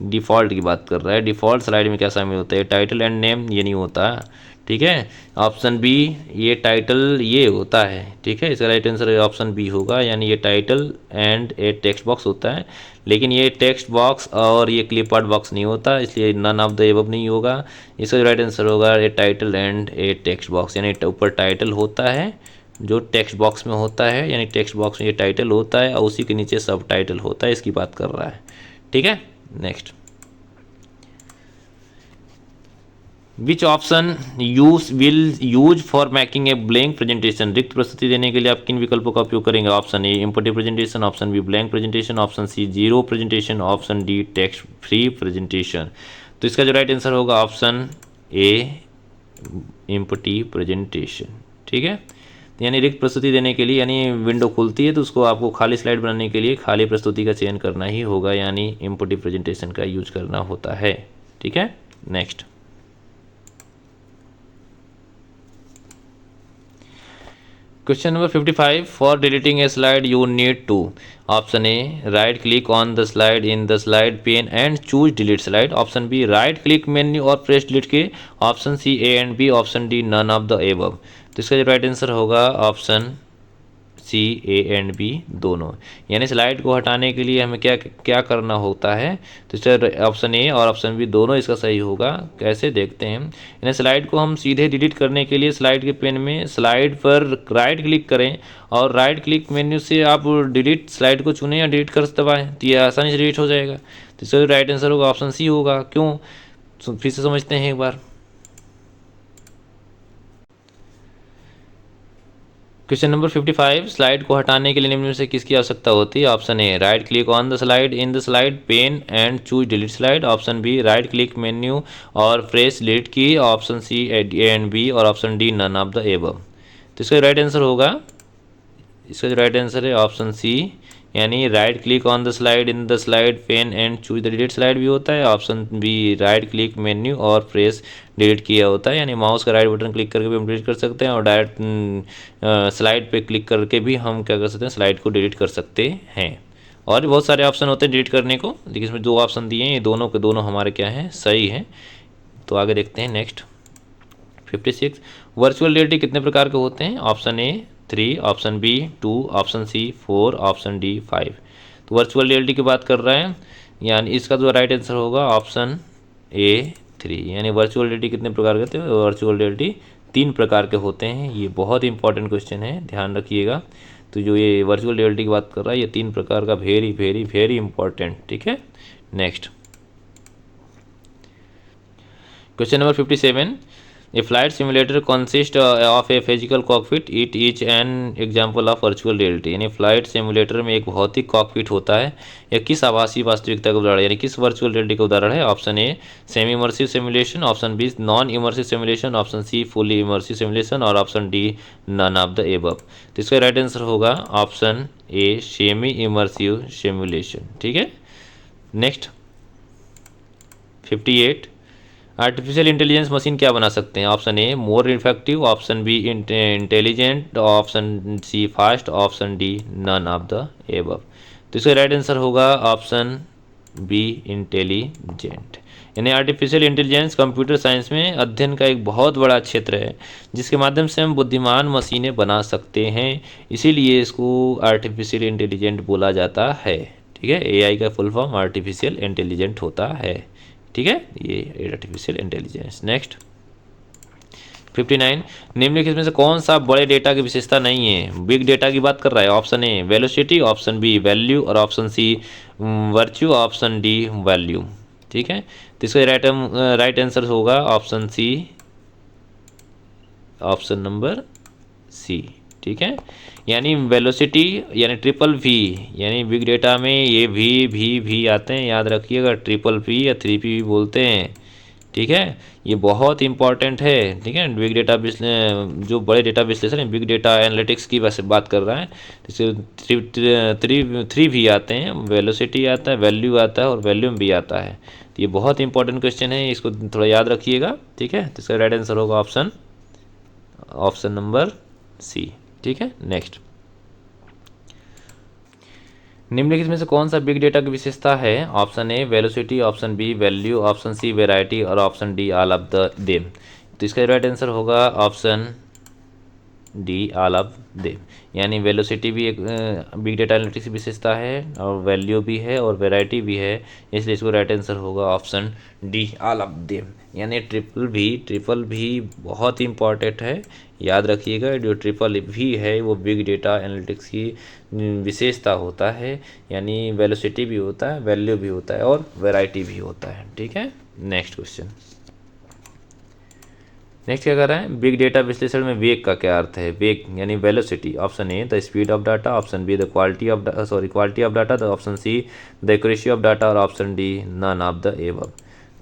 डिफ़ॉल्ट की बात कर रहा है। डिफ़ॉल्ट स्लाइड में क्या शामिल होता है? टाइटल एंड नेम, ये नहीं होता। ठीक है, ऑप्शन बी ये टाइटल ये होता है। ठीक है, इसका राइट आंसर ऑप्शन बी होगा, यानी ये title and a text box होता है, लेकिन ये टेक्स्ट बॉक्स और ये क्लिप आर्ट बॉक्स नहीं होता, इसलिए नन ऑफ द एबव नहीं होगा। इसका जो राइट आंसर होगा a title and a text box, यानी ऊपर टाइटल होता है जो टेक्स्ट बॉक्स में होता है, यानी टेक्स्ट बॉक्स में ये टाइटल होता है और उसी के नीचे सब टाइटल होता है, इसकी बात कर रहा है। ठीक है, next which option will use for making a blank presentation. रिक्त प्रस्तुति देने के लिए आप किन विकल्पों का उपयोग करेंगे? Option A empty presentation, option B blank presentation, option C zero presentation, option D text free presentation. तो इसका जो राइट आंसर होगा ऑप्शन ए एम्प्टी प्रेजेंटेशन। ठीक है, यानी रिक्त प्रस्तुति देने के लिए, यानी विंडो खुलती है तो उसको आपको खाली स्लाइड बनाने के लिए खाली प्रस्तुति का चयन करना ही होगा, यानी एम्प्टी प्रेजेंटेशन का यूज करना होता है। ठीक है, next question number 55। For deleting a slide you need to, option A right click on the slide in the slide pane and choose delete slide, option B right click menu और press delete key, option C A and B, option D none of the above. तो इसका जो right answer होगा option C A and B दोनों, यानी slide को हटाने के लिए हमें क्या क्या करना होता है? तो इसका ऑप्शन ए और ऑप्शन बी दोनों इसका सही होगा। कैसे देखते हैं, यानी स्लाइड को हम सीधे डिलीट करने के लिए स्लाइड के पेन में स्लाइड पर राइट क्लिक करें और राइट क्लिक मेन्यू से आप डिलीट स्लाइड को चुनें या डिलीट कर दबाएं तो ये आसानी से डिलीट हो जाएगा। तो इसका राइट आंसर होगा ऑप्शन सी होगा। क्यों, फिर से समझते हैं एक बार। Question number 55। स्लाइड को हटाने के लिए निम्न में से किसकी आवश्यकता होती है? Option A right click on the slide in the slide pane and choose delete slide, option B right click menu और press delete key, option C A and B और option D none of the above. तो इसका right answer होगा, इसका जो right answer है option C, यानी right click on the slide in the slide pane and choose the delete slide भी होता है, option B right click menu और प्रेस डिलीट किया होता है, यानी माउस का राइट बटन क्लिक करके भी हम डिलीट कर सकते हैं और डायरेक्ट स्लाइड पे क्लिक करके भी हम क्या कर सकते हैं, स्लाइड को डिलीट कर सकते हैं। और भी बहुत सारे ऑप्शन होते हैं डिलीट करने को, लेकिन इसमें 2 ऑप्शन दिए हैं, ये दोनों के दोनों हमारे क्या हैं, सही हैं। तो आगे देखते हैं नेक्स्ट 56। वर्चुअल रियलिटी कितने प्रकार के होते हैं? Option A 3, option B 2, option C 4, option D 5। तो वर्चुअल रियलिटी की बात कर रहे हैं, यानी इसका जो राइट आंसर होगा ऑप्शन ए 3, यानी वर्चुअल रियलिटी कितने प्रकार के होते हैं? वर्चुअल रियलिटी 3 प्रकार के होते हैं। ये बहुत इंपॉर्टेंट क्वेश्चन है, ध्यान रखिएगा। तो जो ये वर्चुअल रियलिटी की बात कर रहा है, ये 3 प्रकार का वेरी वेरी वेरी इंपॉर्टेंट। ठीक है, next question number 57। A flight simulator consists of a physical cockpit. It is an example of virtual reality. यानी फ्लाइट सिमुलेटर में एक भौतिक कॉकपिट होता है, यह किस आभासी वास्तविकता का उदाहरण है, यानी किस वर्चुअल रियलिटी का उदाहरण है? Option A semi immersive simulation, option B non immersive simulation, option C fully immersive simulation और option D none of the above. तो इसका राइट आंसर होगा option A semi immersive simulation. ठीक है, नेक्स्ट 58। आर्टिफिशियल इंटेलिजेंस मशीन क्या बना सकते हैं? Option A more effective, option B intelligent, option C fast, option D none of the above. तो इसका राइट आंसर होगा ऑप्शन बी इंटेलिजेंट, यानी आर्टिफिशियल इंटेलिजेंस कंप्यूटर साइंस में अध्ययन का एक बहुत बड़ा क्षेत्र है जिसके माध्यम से हम बुद्धिमान मशीनें बना सकते हैं, इसीलिए इसको आर्टिफिशियल इंटेलिजेंट बोला जाता है। ठीक है, एआई का फुल फॉर्म आर्टिफिशियल इंटेलिजेंट होता है। ठीक है, ये आर्टिफिशियल इंटेलिजेंस। नेक्स्ट 59, निम्नलिखित में से कौन सा बड़े डेटा की विशेषता नहीं है? बिग डेटा की बात कर रहा है। Option A velocity, option B value और option C virtue, option D value. ठीक है, तो इसका राइट आंसर होगा option C, option number C. ठीक है, यानी वेलोसिटी यानी ट्रिपल वी, यानी बिग डेटा में ये भी आते हैं, याद रखिएगा, ट्रिपल वी या 3P भी बोलते हैं। ठीक है, ये बहुत इंपॉर्टेंट है। ठीक है, बिग डेटा जो बड़े डेटा विश्लेषण है, बिग डेटा एनालिटिक्स की वैसे बात कर रहा है, इससे थ्री भी आते हैं, वेलोसिटी आता है, वैल्यू आता है और वैल्यूम भी आता है। तो ये बहुत इंपॉर्टेंट क्वेश्चन है, इसको थोड़ा याद रखिएगा। ठीक है, तो इसका राइट आंसर होगा ऑप्शन नंबर सी। ठीक है, नेक्स्ट निम्नलिखित में से कौन सा बिग डेटा की विशेषता है? Option A velocity, option B value, option C variety और option D all of the them. तो इसका राइट आंसर होगा option D all of them, यानी वेलोसिटी भी एक बिग डेटा एनालिटिक्स की विशेषता है और वैल्यू भी है और वैरायटी भी है, इसलिए इसको राइट आंसर होगा option D all of them. यानी ट्रिपल भी बहुत इंपॉर्टेंट है, याद रखिएगा। जो ट्रिपल भी है वो बिग डेटा एनालिटिक्स की विशेषता होता है, यानी वेलोसिटी भी होता है, वैल्यू भी होता है और वैरायटी भी होता है। ठीक है, नेक्स्ट क्वेश्चन। नेक्स्ट क्या कर रहा है? बिग डेटा विश्लेषण में वेग का क्या अर्थ है? वेग यानी velocity. Option A the speed of data, option B the quality of data, the option C the accuracy of data और option D none of the above.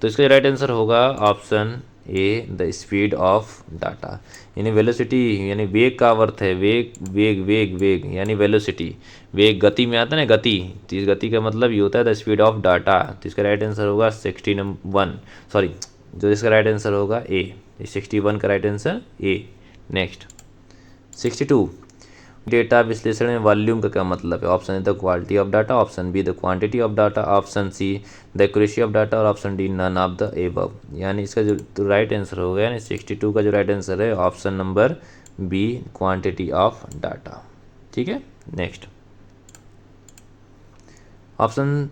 तो इसका राइट आंसर होगा option A the speed of data, यानी velocity यानी वेग का अर्थ है वेग यानी वेलोसिटी। वेग गति में आता है ना, गति, तो इस गति का मतलब ये होता है द स्पीड ऑफ डाटा। तो इसका राइट आंसर होगा 61, सॉरी, जो इसका राइट आंसर होगा ए, 61 का right answer A. Next 62, data विश्लेषण में वॉल्यूम का क्या मतलब है? Option A the quality of data, option B the quantity of data, option C the accuracy of data और option D none of the above. यानी इसका जो राइट आंसर होगा, यानी 62 का जो राइट आंसर है option number B quantity of data. ठीक है, नेक्स्ट ऑप्शन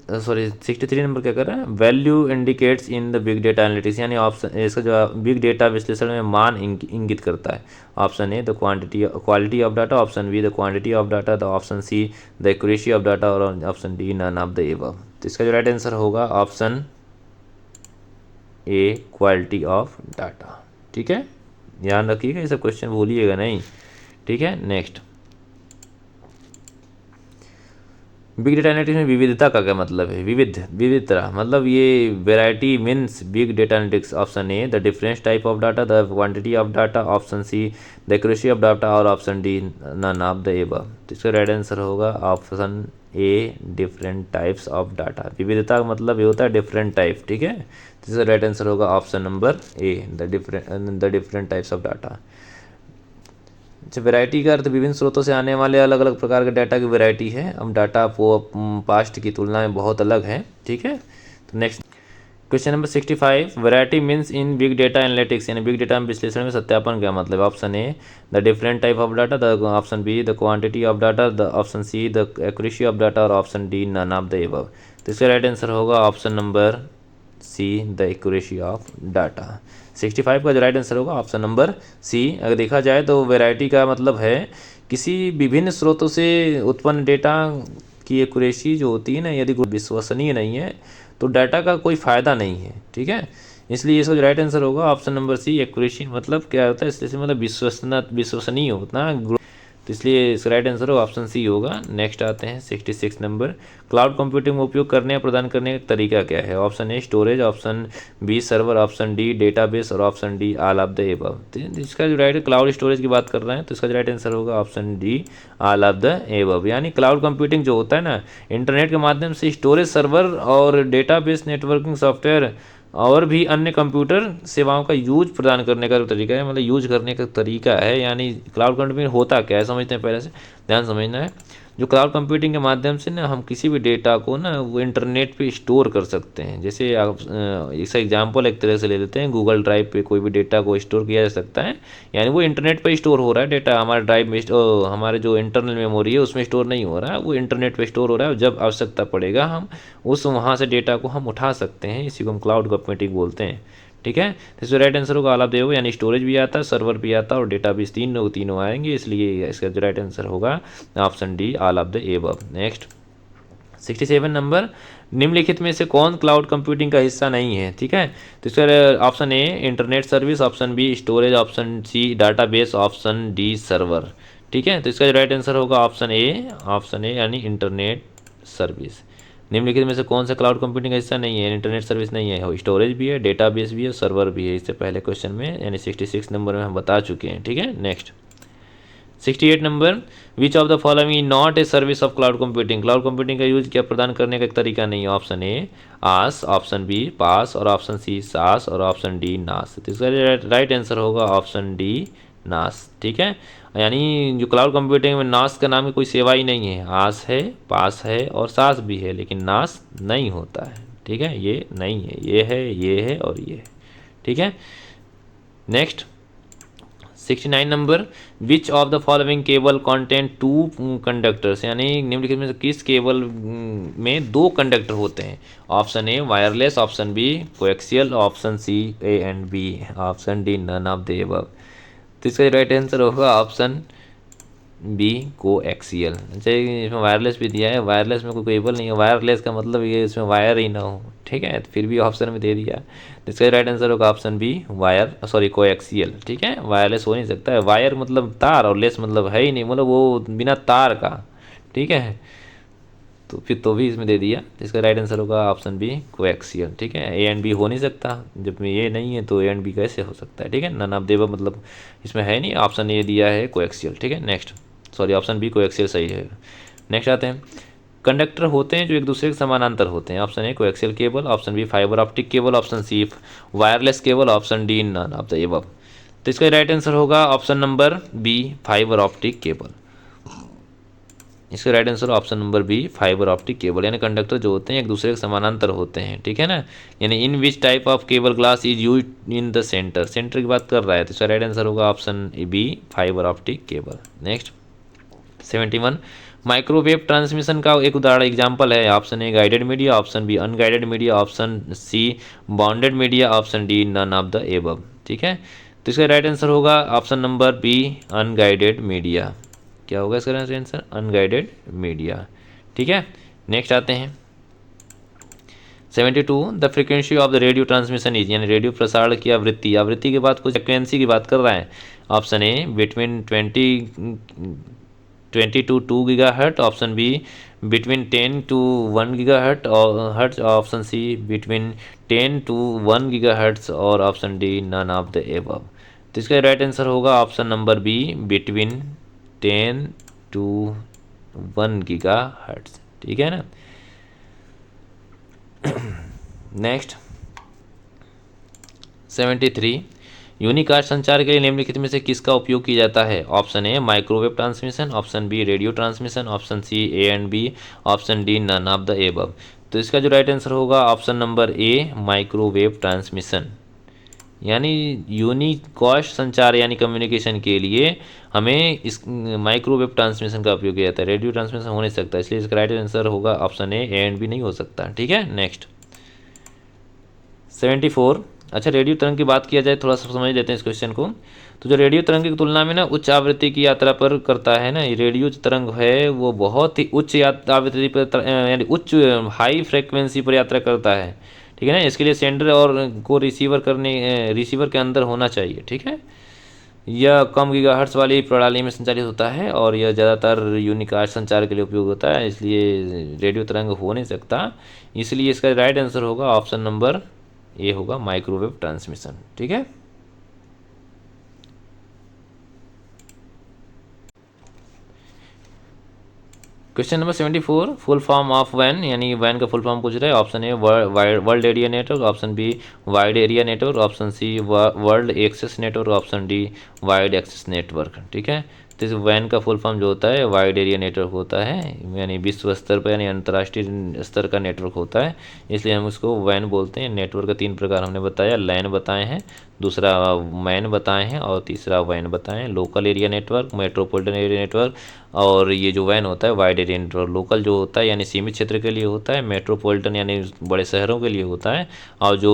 63 नंबर क्या कर रहा है? Value indicates in the big data analytics, यानी ऑप्शन इसका जो बिग डेटा विश्लेषण में मान इंगित करता है। Option A the quality of data, option B the quantity of data, the option C the accuracy of data और option D none of the above. तो इसका जो राइट आंसर होगा option A quality of data. ठीक है, ध्यान रखिएगा, ये सब क्वेश्चन भूलिएगा नहीं। ठीक है, नेक्स्ट बिग डेटा एनालिटिक्स में विविधता का क्या मतलब है? विविधता मतलब ये variety means big data analytics. Option A the different type of data, the quantity of data, option C the accuracy of data और option D none of the above. तो इसका राइट आंसर होगा option A different types of data. विविधता का मतलब ये होता है डिफरेंट टाइप। ठीक है, तो इसका राइट आंसर होगा option number A the different types of data. अच्छा, वैरायटी का अर्थ विभिन्न स्रोतों से आने वाले अलग अलग प्रकार के डाटा की वैरायटी है। अब डाटा पास्ट की तुलना में बहुत अलग है। ठीक है, तो next question number 65, variety means in big data analytics, यानी बिग डेटा विश्लेषण में सत्यापन क्या मतलब? Option A the different type of data, the option B the quantity of data, the option C the accuracy of data और option D none of the above. तो इसका right answer होगा option number C the accuracy of data. 65 का जो right answer होगा option number सी। अगर देखा जाए तो वैरायटी का मतलब है किसी विभिन्न स्रोतों से उत्पन्न डेटा की एक्यूरेसी जो होती है ना, यदि विश्वसनीय नहीं है तो डाटा का कोई फ़ायदा नहीं है। ठीक है, इसलिए इसका जो राइट आंसर होगा ऑप्शन नंबर सी एक्यूरेसी। मतलब क्या होता है इससे, मतलब विश्वसनीय होता है, तो इसलिए इसका राइट आंसर ऑप्शन सी होगा। नेक्स्ट आते हैं 66 नंबर, क्लाउड कंप्यूटिंग में उपयोग करने या प्रदान करने का तरीका क्या है? Option A storage, option B server, option D database और option D all of the above. तो इसका जो राइट क्लाउड स्टोरेज की बात कर रहे हैं, तो इसका जो राइट आंसर होगा option D all of the above. यानी क्लाउड कंप्यूटिंग जो होता है ना, इंटरनेट के माध्यम से स्टोरेज सर्वर और डेटाबेस नेटवर्किंग सॉफ्टवेयर और भी अन्य कंप्यूटर सेवाओं का यूज प्रदान करने का तरीका है, मतलब यूज करने का तरीका है। यानी क्लाउड कंप्यूटिंग होता क्या है समझते हैं, पहले से ध्यान समझना है। जो क्लाउड कंप्यूटिंग के माध्यम से ना हम किसी भी डेटा को ना वो इंटरनेट पे स्टोर कर सकते हैं। जैसे आप इसका एग्जांपल एक तरह से ले लेते हैं, गूगल ड्राइव पे कोई भी डेटा को स्टोर किया जा सकता है, यानी वो इंटरनेट पे स्टोर हो रहा है डेटा, हमारे ड्राइव में हमारे जो इंटरनल मेमोरी है उसमें स्टोर नहीं हो रहा है, वो इंटरनेट पे स्टोर हो रहा है। जब आवश्यकता पड़ेगा हम उस वहाँ से डेटा को हम उठा सकते हैं, इसी को हम क्लाउड कंप्यूटिंग बोलते हैं। ठीक है, तो इसका राइट आंसर होगा ऑल ऑफ द अबव, यानी स्टोरेज भी आता है, सर्वर भी आता है और डेटाबेस, तीनों आएंगे, इसलिए इसका जो राइट आंसर होगा option D all of the above. Next 67 number, निम्नलिखित में से कौन क्लाउड कंप्यूटिंग का हिस्सा नहीं है? ठीक है, तो इसका option A internet service, option B storage, option C database, option D server. ठीक है, तो इसका राइट आंसर होगा ऑप्शन ए यानी इंटरनेट सर्विस। निम्नलिखित में से कौन सा क्लाउड कंप्यूटिंग का हिस्सा नहीं है? इंटरनेट सर्विस नहीं है, स्टोरेज भी है, डेटाबेस भी है, सर्वर भी है। इससे पहले क्वेश्चन में यानी 66 नंबर में हम बता चुके हैं। ठीक है, next 68 number, which of the following not a service of cloud computing? Cloud computing का यूज क्या प्रदान करने का एक तरीका नहीं है? ऑप्शन ए आस, ऑप्शन बी पास और ऑप्शन सी सास और ऑप्शन डी नास। तो इसका राइट आंसर होगा ऑप्शन डी नास। ठीक है, यानी जो क्लाउड कंप्यूटिंग में नास का नाम की कोई सेवा ही नहीं है, आस है, पास है और सास भी है, लेकिन नास नहीं होता है। ठीक है, ये नहीं है, ये है और ये है। ठीक है, next 69 number, which of the following cable content two conductors? यानी निम्नलिखित में से किस केबल में दो कंडक्टर होते हैं? Option A wireless, option B coaxial, option C A and B, option D none of the above. तो इसका राइट आंसर होगा ऑप्शन बी कोएक्सियल। अच्छा, इसमें वायरलेस भी दिया है, वायरलेस में कोई केबल नहीं है, वायरलेस का मतलब ये इसमें वायर ही ना हो। ठीक है, तो फिर भी ऑप्शन में दे दिया, तो इसका राइट आंसर होगा ऑप्शन बी कोएक्सियल। ठीक है, वायरलेस हो नहीं सकता है, वायर मतलब तार और लेस मतलब है ही नहीं, मतलब वो बिना तार का। ठीक है, तो फिर तो भी इसमें दे दिया, तो इसका राइट आंसर होगा ऑप्शन बी कोएक्सियल। ठीक है, ए एंड बी हो नहीं सकता, जब में ये नहीं है तो ए एंड बी कैसे हो सकता है? ठीक है, नन ऑफ द अबव मतलब इसमें है नहीं, ऑप्शन ए दिया है कोएक्सियल। ठीक है, नेक्स्ट ऑप्शन बी कोएक्सियल सही है। नेक्स्ट आते हैं, कंडक्टर होते हैं जो एक दूसरे के समानांतर होते हैं। Option A coaxial cable, option B fibre optic cable, option C wireless cable, option D none of the above. तो इसका राइट आंसर होगा option number B fibre optic cable. इसका right answer option number B fibre optic cable, यानी conductor जो होते हैं एक दूसरे के समानांतर होते हैं। ठीक है ना, यानी in which type of cable glass is use in the centre की बात कर रहा है, तो इसका राइट आंसर होगा option B fibre optic cable. Next 71, microwave transmission का एक उदाहरण एग्जाम्पल है। Option A guided media, option B unguided media, option C bounded media, option D none of the above. ठीक है, तो इसका राइट आंसर होगा option number B unguided media. क्या होगा इसका आंसर? Unguided media. ठीक है, नेक्स्ट आते हैं 72, the frequency of the radio transmission is, यानी रेडियो प्रसारण की आवृत्ति के बाद कुछ फ्रीक्वेंसी की बात कर रहा है। Option A between 20 to 2 GHz, option B between 10 to 1 GHz, option C between 10 to 1 GHz और option D none of the above. तो इसका राइट आंसर होगा option number B between 10 to 1 GHz। ठीक है ना, नेक्स्ट 73, यूनिकास्ट संचार के लिए निम्नलिखित में से किसका उपयोग किया जाता है? Option A microwave transmission, option B radio transmission, option C A and B, option D none of the above. तो इसका जो राइट आंसर होगा option number A microwave transmission, यानी यूनिकास्ट संचार यानी कम्युनिकेशन के लिए हमें इस माइक्रोवेव ट्रांसमिशन का उपयोग किया जाता है, रेडियो ट्रांसमिशन हो नहीं सकता, इसलिए इसका राइट आंसर होगा ऑप्शन ए एंड बी नहीं हो सकता। ठीक है, नेक्स्ट 74, अच्छा रेडियो तरंग की बात किया जाए, थोड़ा सा समझ लेते हैं इस क्वेश्चन को। तो जो रेडियो तरंग की तुलना में ना उच्च आवृत्ति की यात्रा पर करता है ना, ये रेडियो तरंग है वो बहुत ही उच्च आवृत्ति पर यानी उच्च हाई फ्रिक्वेंसी पर यात्रा करता है। ठीक है ना, इसके लिए सेंडर और को रिसीवर के अंदर होना चाहिए। ठीक है, यह कम गीगाहर्ट्ज वाली प्रणाली में संचालित होता है और यह ज़्यादातर यूनिकास्ट संचार के लिए उपयोग होता है, इसलिए रेडियो तरंग हो नहीं सकता, इसलिए इसका राइट आंसर होगा ऑप्शन नंबर ए होगा माइक्रोवेव ट्रांसमिशन। ठीक है, question number 74, full form of वैन, यानी वैन का फुल फॉर्म पूछ रहा है। Option A world area network, option B wide area network, option C world access network, option D wide access network. ठीक है, तो वैन का फुल फॉर्म जो होता है वाइड एरिया नेटवर्क होता है, यानी विश्व स्तर पर यानी अंतर्राष्ट्रीय स्तर का नेटवर्क होता है, इसलिए हम उसको वैन बोलते हैं। नेटवर्क का 3 प्रकार हमने बताया, लैन बताए हैं, दूसरा मैन बताए हैं और तीसरा वैन बताएं। Local area network, metropolitan area network, और ये जो वैन होता है वाइड एरिया नेटवर्क। लोकल जो होता है यानी सीमित क्षेत्र के लिए होता है, मेट्रोपॉलिटन यानी बड़े शहरों के लिए होता है, और जो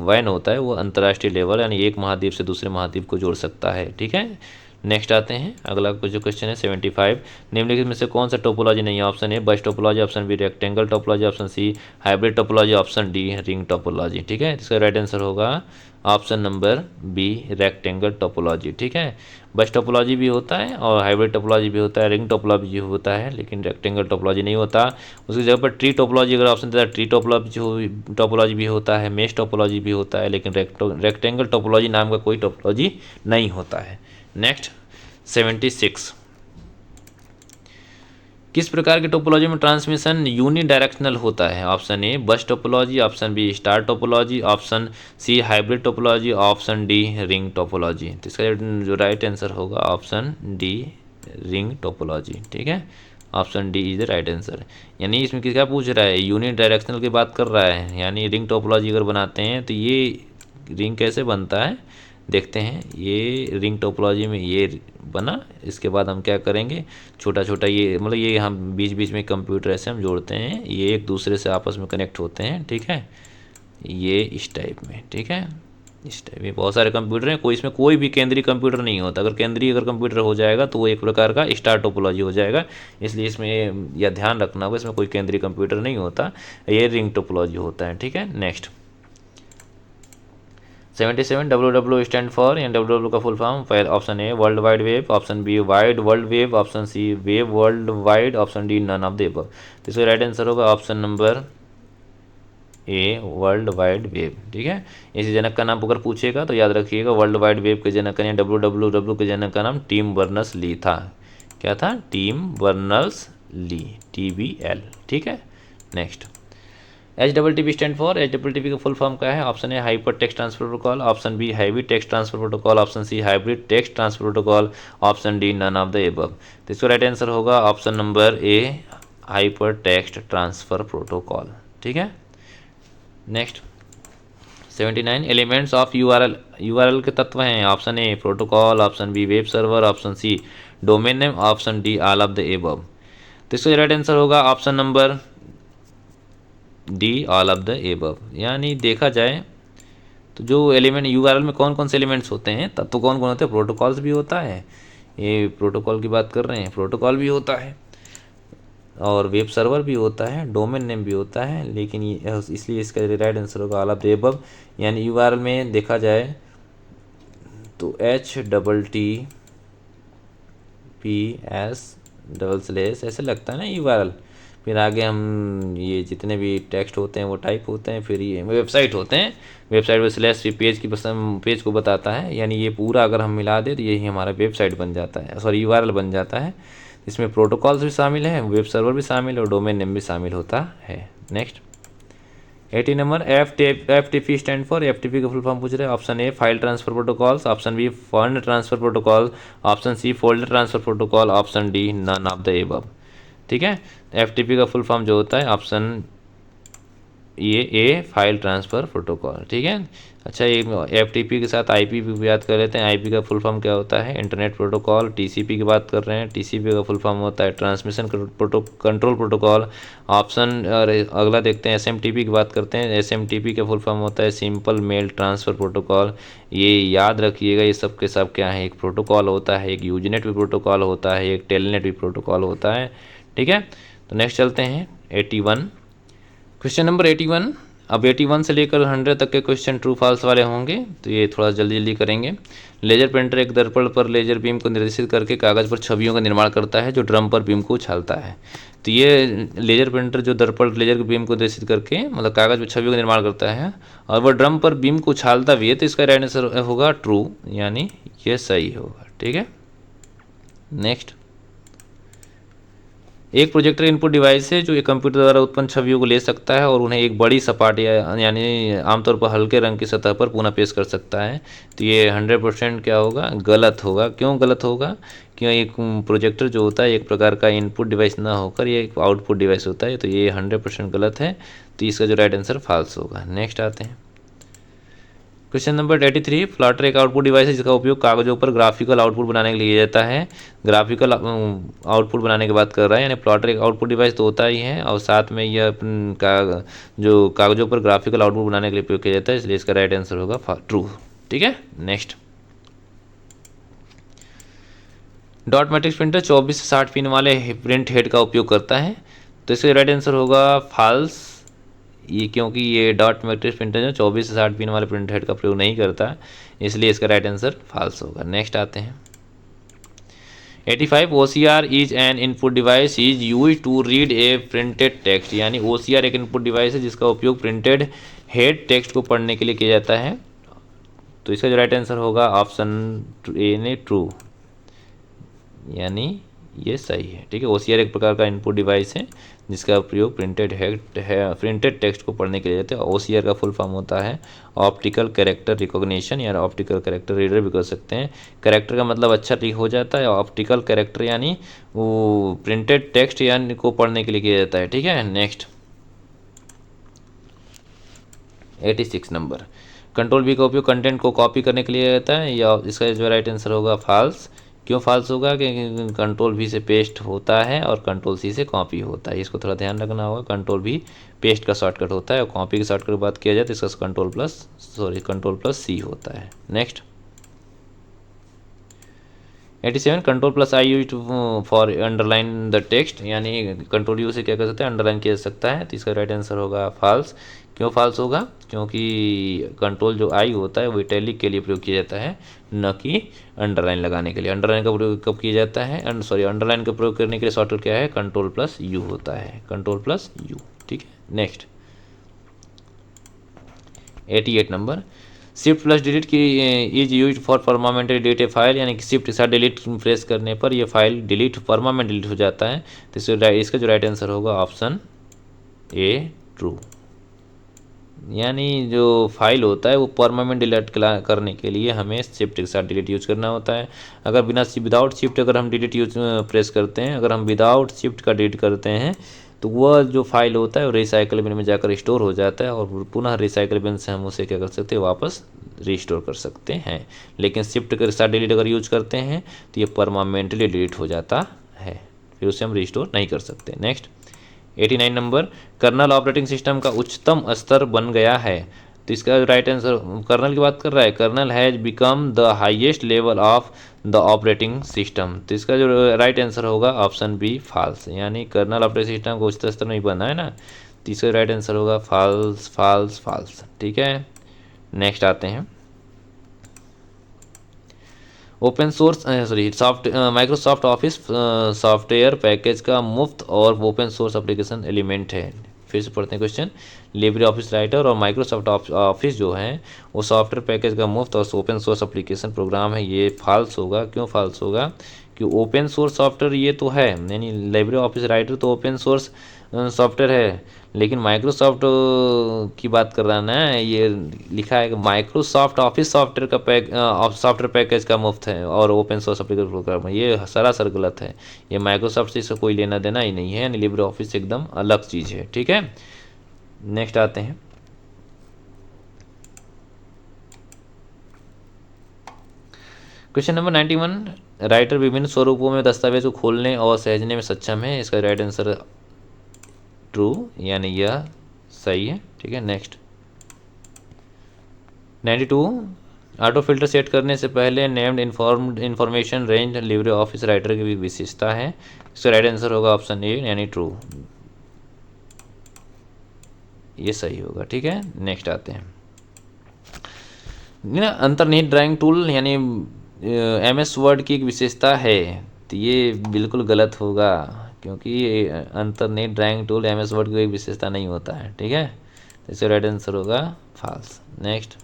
वैन होता है वो अंतर्राष्ट्रीय लेवल यानी एक महाद्वीप से दूसरे महाद्वीप को जोड़ सकता है। ठीक है, नेक्स्ट आते हैं, अगला जो क्वेश्चन है 75, निम्नलिखित में से कौन सा टोपोलॉजी नहीं है? Option A bus topology, option B rectangle topology, option C hybrid topology, option D ring topology. ठीक है, इसका राइट आंसर होगा option number B rectangle topology. ठीक है, बस टोपोलॉजी भी होता है और हाइब्रिड टोपोलॉजी भी होता है, रिंग टोपोलॉजी भी होता है, लेकिन रेक्टेंगल टोपोलॉजी नहीं होता। उसकी जगह पर ट्री टोपोलॉजी अगर ऑप्शन देता है, ट्री टोपोलॉजी भी होता है, मेश टोपोलॉजी भी होता है, लेकिन रेक्टेंगल टोपोलॉजी नाम का कोई टोपोलॉजी नहीं होता है। नेक्स्ट 76, किस प्रकार की टोपोलॉजी में ट्रांसमिशन यूनि डायरेक्शनल होता है? Option A bus topology, option B star topology, option C hybrid topology, option D ring topology. तो इसका जो राइट आंसर होगा ऑप्शन डी रिंग टोपोलॉजी। ठीक है, option D is the right answer. यानी इसमें क्या पूछ रहा है? यूनि डायरेक्शनल की बात कर रहा है, यानी रिंग टोपोलॉजी अगर बनाते हैं तो ये रिंग कैसे बनता है देखते हैं। ये रिंग टोपोलॉजी में ये बना, इसके बाद हम क्या करेंगे, छोटा छोटा ये मतलब ये हम बीच बीच में कंप्यूटर ऐसे हम जोड़ते हैं, ये एक दूसरे से आपस में कनेक्ट होते हैं। ठीक है, ये इस टाइप में। ठीक है, इस टाइप में बहुत सारे कंप्यूटर हैं, कोई इसमें कोई भी केंद्रीय कंप्यूटर नहीं होता। अगर केंद्रीय कंप्यूटर हो जाएगा तो वो एक प्रकार का स्टार टोपोलॉजी हो जाएगा, इसलिए इसमें यह ध्यान रखना होगा, इसमें कोई केंद्रीय कंप्यूटर नहीं होता, ये रिंग टोपोलॉजी होता है। ठीक है, नेक्स्ट 77, WW स्टैंड फॉर, या WW का full form, option A world wide web, option B wide world web, option C web world wide, option D none of the above. तो इसका राइट आंसर होगा option number A world wide web. ठीक है, इसी जनक का नाम अगर पूछेगा तो याद रखिएगा, वर्ल्ड वाइड वेब के जनक का WWW के जनक का नाम टिम बर्नर्स ली था। क्या था? Tim Berners Lee, TBL। ठीक है, next HTTP stand for, HTTP का फुल फॉर्म क्या है? Option A hyper text transfer protocol, option B heavy text transfer protocol, option C hybrid text transfer protocol, option D none of the above. तो इसका right answer होगा option number A hyper text transfer protocol. ठीक है, next 79, elements of URL के तत्व हैं। Option A protocol, option B web server, option C domain name, option D all of the above. तो इसका राइट आंसर होगा option number D all of the above. यानी देखा जाए तो जो एलिमेंट URL में कौन कौन से एलिमेंट्स होते हैं, तत्व कौन कौन होते हैं? प्रोटोकॉल्स भी होता है, ये प्रोटोकॉल की बात कर रहे हैं, प्रोटोकॉल भी होता है, और वेब सर्वर भी होता है, डोमेन नेम भी होता है, लेकिन ये इसलिए इसका राइट आंसर होगा ऑल ऑफ द एबव। यानी URL में देखा जाए तो HTTPS ऐसे लगता है ना URL, फिर आगे हम ये जितने भी टेक्स्ट होते हैं वो टाइप होते हैं, फिर ये वेबसाइट होते हैं, वेबसाइट में स्लैश पेज को बताता है, यानी ये पूरा अगर हम मिला दें तो यही हमारा वेबसाइट बन जाता है, सॉरी URL बन जाता है। इसमें प्रोटोकॉल्स भी शामिल है, वेब सर्वर भी शामिल है और डोमेन नेम भी शामिल होता है। Next 80 number, FTP stand for, FTP का फुल फॉर्म पूछ रहे हैं। Option A file transfer protocols, option B fund transfer protocol, option C folder transfer protocol, option D none of the above. ठीक है, FTP का फुल फॉर्म जो होता है ऑप्शन ये फाइल ट्रांसफ़र प्रोटोकॉल। ठीक है, अच्छा ये FTP के साथ IP भी याद कर लेते हैं। IP का फुल फॉर्म क्या होता है? Internet protocol. TCP की बात कर रहे हैं, TCP का फुल फॉर्म होता है ट्रांसमिशन कंट्रोल प्रोटोकॉल। ऑप्शन और अगला देखते हैं SMTP की बात करते हैं। SMTP का फुल फॉर्म होता है सिंपल मेल ट्रांसफ़र प्रोटोकॉल। ये याद रखिएगा, ये सब के सब क्या है? एक प्रोटोकॉल होता है, एक यूजनेट भी प्रोटोकॉल होता है, एक टेलनेट भी प्रोटोकॉल होता है। ठीक है, तो नेक्स्ट चलते हैं 81, क्वेश्चन नंबर 81। अब 81 से लेकर 100 तक के क्वेश्चन ट्रू फॉल्स वाले होंगे, तो ये थोड़ा जल्दी जल्दी करेंगे। लेजर प्रिंटर एक दर्पण पर लेजर बीम को निर्देशित करके कागज़ पर छवियों का निर्माण करता है जो ड्रम पर बीम को उछालता है। तो ये लेजर प्रिंटर जो दर्पण लेजर के बीम को निर्देशित करके मतलब कागज़ पर छवियों का निर्माण करता है और वह ड्रम पर बीम को उछालता भी है, तो इसका राइट आंसर होगा ट्रू, यानी ये सही होगा। ठीक है, नेक्स्ट एक प्रोजेक्टर इनपुट डिवाइस है जो एक कंप्यूटर द्वारा उत्पन्न छवियों को ले सकता है और उन्हें एक बड़ी सपाटी यानी आमतौर पर हल्के रंग की सतह पर पुनः पेश कर सकता है। तो ये 100% क्या होगा, गलत होगा। क्यों गलत होगा? क्यों, एक प्रोजेक्टर जो होता है एक प्रकार का इनपुट डिवाइस ना होकर ये एक आउटपुट डिवाइस होता है, तो ये 100% गलत है। तो इसका जो राइट आंसर फॉल्स होगा। नेक्स्ट आते हैं क्वेश्चन नंबर 83। फ्लटर एक आउटपुट डिवाइस है जिसका उपयोग कागजों पर ग्राफिकल आउटपुट बनाने के लिए किया जाता है। ग्राफिकल आउटपुट बनाने की बात कर रहा है, यानी प्लॉटर एक आउटपुट डिवाइस तो होता ही है और साथ में यह जो कागजों पर ग्राफिकल आउटपुट बनाने के लिए उपयोग किया जाता है, इसलिए इसका राइट आंसर होगा ट्रू। ठीक है, नेक्स्ट। डॉट मैट्रिक्स प्रिंटर 24 से 60 पिन वाले प्रिंट हेड का उपयोग करता है, तो इसका राइट आंसर होगा फॉल्स। ये क्योंकि ये डॉट मैट्रिक्स प्रिंटर जो 24 से 60 पिन वाले प्रिंट हेड का प्रयोग नहीं करता, इसलिए इसका राइट आंसर फॉल्स होगा। नेक्स्ट आते हैं 85। OCR is an input device is use to read a printed text, यानी OCR एक इनपुट डिवाइस है जिसका उपयोग प्रिंटेड हेड टेक्स्ट को पढ़ने के लिए किया जाता है, तो इसका जो राइट आंसर होगा ऑप्शन ए ने ट्रू, यानी ये सही है। ठीक है, OCR एक प्रकार का इनपुट डिवाइस है जिसका प्रयोग प्रिंटेड टेक्स्ट को पढ़ने के लिए जाता है। OCR का फुल फॉर्म होता है ऑप्टिकल कैरेक्टर रिकॉग्निशन या ऑप्टिकल कैरेक्टर रीडर भी कर सकते हैं। कैरेक्टर का मतलब अक्षर हो जाता है, ऑप्टिकल कैरेक्टर यानी वो प्रिंटेड टेक्स्ट यानी को पढ़ने के लिए किया जाता है। ठीक है, नेक्स्ट 86 नंबर। कंट्रोल V का उपयोग कंटेंट को कॉपी करने के लिए जाता है, या इसका जो राइट आंसर होगा फॉल्स। क्यों फॉल्स होगा? क्योंकि कंट्रोल V से पेस्ट होता है और कंट्रोल C से कॉपी होता है, इसको थोड़ा ध्यान रखना होगा। कंट्रोल V पेस्ट का शॉर्टकट होता है और कॉपी की शॉर्टकट की बात किया जाए तो इसका कंट्रोल प्लस C होता है। Next 87। Control plus I use for underline the text, यानी कंट्रोल U से क्या कर सकते हैं, अंडरलाइन किया जा सकता है, तो इसका राइट आंसर होगा फॉल्स। क्यों फॉल्स होगा? क्योंकि कंट्रोल जो I होता है वो इटैलिक के लिए प्रयोग किया जाता है, न कि अंडरलाइन लगाने के लिए। अंडरलाइन का प्रयोग कब किया जाता है? अंडरलाइन का प्रयोग करने के लिए शॉर्टकट क्या है? कंट्रोल प्लस U होता है, कंट्रोल प्लस U। ठीक है, next 88 number. Shift plus delete key is use for permanently delete a file, यानी कि शिफ्ट के साथ डिलीट प्रेस करने पर ये फाइल परमानेंट डिलीट हो जाता है, तो इसका जो राइट आंसर होगा ऑप्शन ए ट्रू, यानी जो फाइल होता है वो परमानेंट डिलीट करने के लिए हमें शिफ्ट के साथ डिलीट यूज करना होता है। अगर विदाउट शिफ्ट अगर हम डिलीट यूज प्रेस करते हैं, अगर हम विदाउट शिफ्ट का डिलीट करते हैं तो वह जो फाइल होता है वो रिसाइकल बिन में जाकर स्टोर हो जाता है और पुनः रिसाइकल बिन से हम उसे क्या कर सकते हैं, वापस रिस्टोर कर सकते हैं। लेकिन शिफ्ट के साथ डिलीट अगर यूज करते हैं तो ये परमानेंटली डिलीट हो जाता है, फिर उसे हम रिस्टोर नहीं कर सकते। Next 89 number. Kernel operating system का उच्चतम स्तर बन गया है, तो इसका राइट आंसर कर्नल की बात कर रहा है। Kernel has become the highest level of the operating system, तो इसका जो राइट आंसर होगा ऑप्शन बी फॉल्स, यानी कर्नल ऑपरेटिंग सिस्टम को उच्चतम स्तर नहीं बना है ना, तो इसका राइट आंसर होगा फॉल्स फॉल्स फॉल्स। ठीक है, नेक्स्ट आते हैं open source Microsoft office software package का मुफ्त और ओपन सोर्स एप्लीकेशन एलिमेंट है। फिर से पढ़ते हैं क्वेश्चन। लिब्रे ऑफिस राइटर और माइक्रोसॉफ्ट ऑफिस जो है वो सॉफ्टवेयर पैकेज का मुफ्त और ओपन सोर्स एप्लीकेशन प्रोग्राम है, ये फॉल्स होगा। क्यों फॉल्स होगा? कि ओपन सोर्स सॉफ्टवेयर ये तो है, यानी लिब्रे ऑफिस राइटर तो ओपन सोर्स सॉफ्टवेयर है, लेकिन माइक्रोसॉफ्ट की बात कर रहा है ना, ये लिखा है कि माइक्रोसॉफ्ट ऑफिस सॉफ्टवेयर का सॉफ्टवेयर पैकेज का मुफ्त है और ओपन सोर्स एप्लीकेशन प्रोग्राम है, ये सरासर गलत है। ये माइक्रोसॉफ्ट से इसका कोई लेना देना ही नहीं है, यानी लिब्रे ऑफिस एकदम अलग चीज़ है। ठीक है, नेक्स्ट आते हैं क्वेश्चन नंबर 91। राइटर विभिन्न स्वरूपों में दस्तावेज को खोलने और सहेजने में सक्षम है, इसका राइट आंसर ट्रू, यानी यह सही है। ठीक है, नेक्स्ट 92। ऑटो फिल्टर सेट करने से पहले named information range Libre office writer की भी विशेषता है, इसका राइट आंसर होगा ऑप्शन ए, यानी ट्रू, ये सही होगा। ठीक है, नेक्स्ट आते हैं अंतर्निहित ड्राइंग टूल यानी MS वर्ड की एक विशेषता है, तो ये बिल्कुल गलत होगा, क्योंकि अंतर्निहित ड्राइंग टूल MS वर्ड की एक विशेषता नहीं होता है। ठीक है, तो इसका राइट आंसर होगा false. Next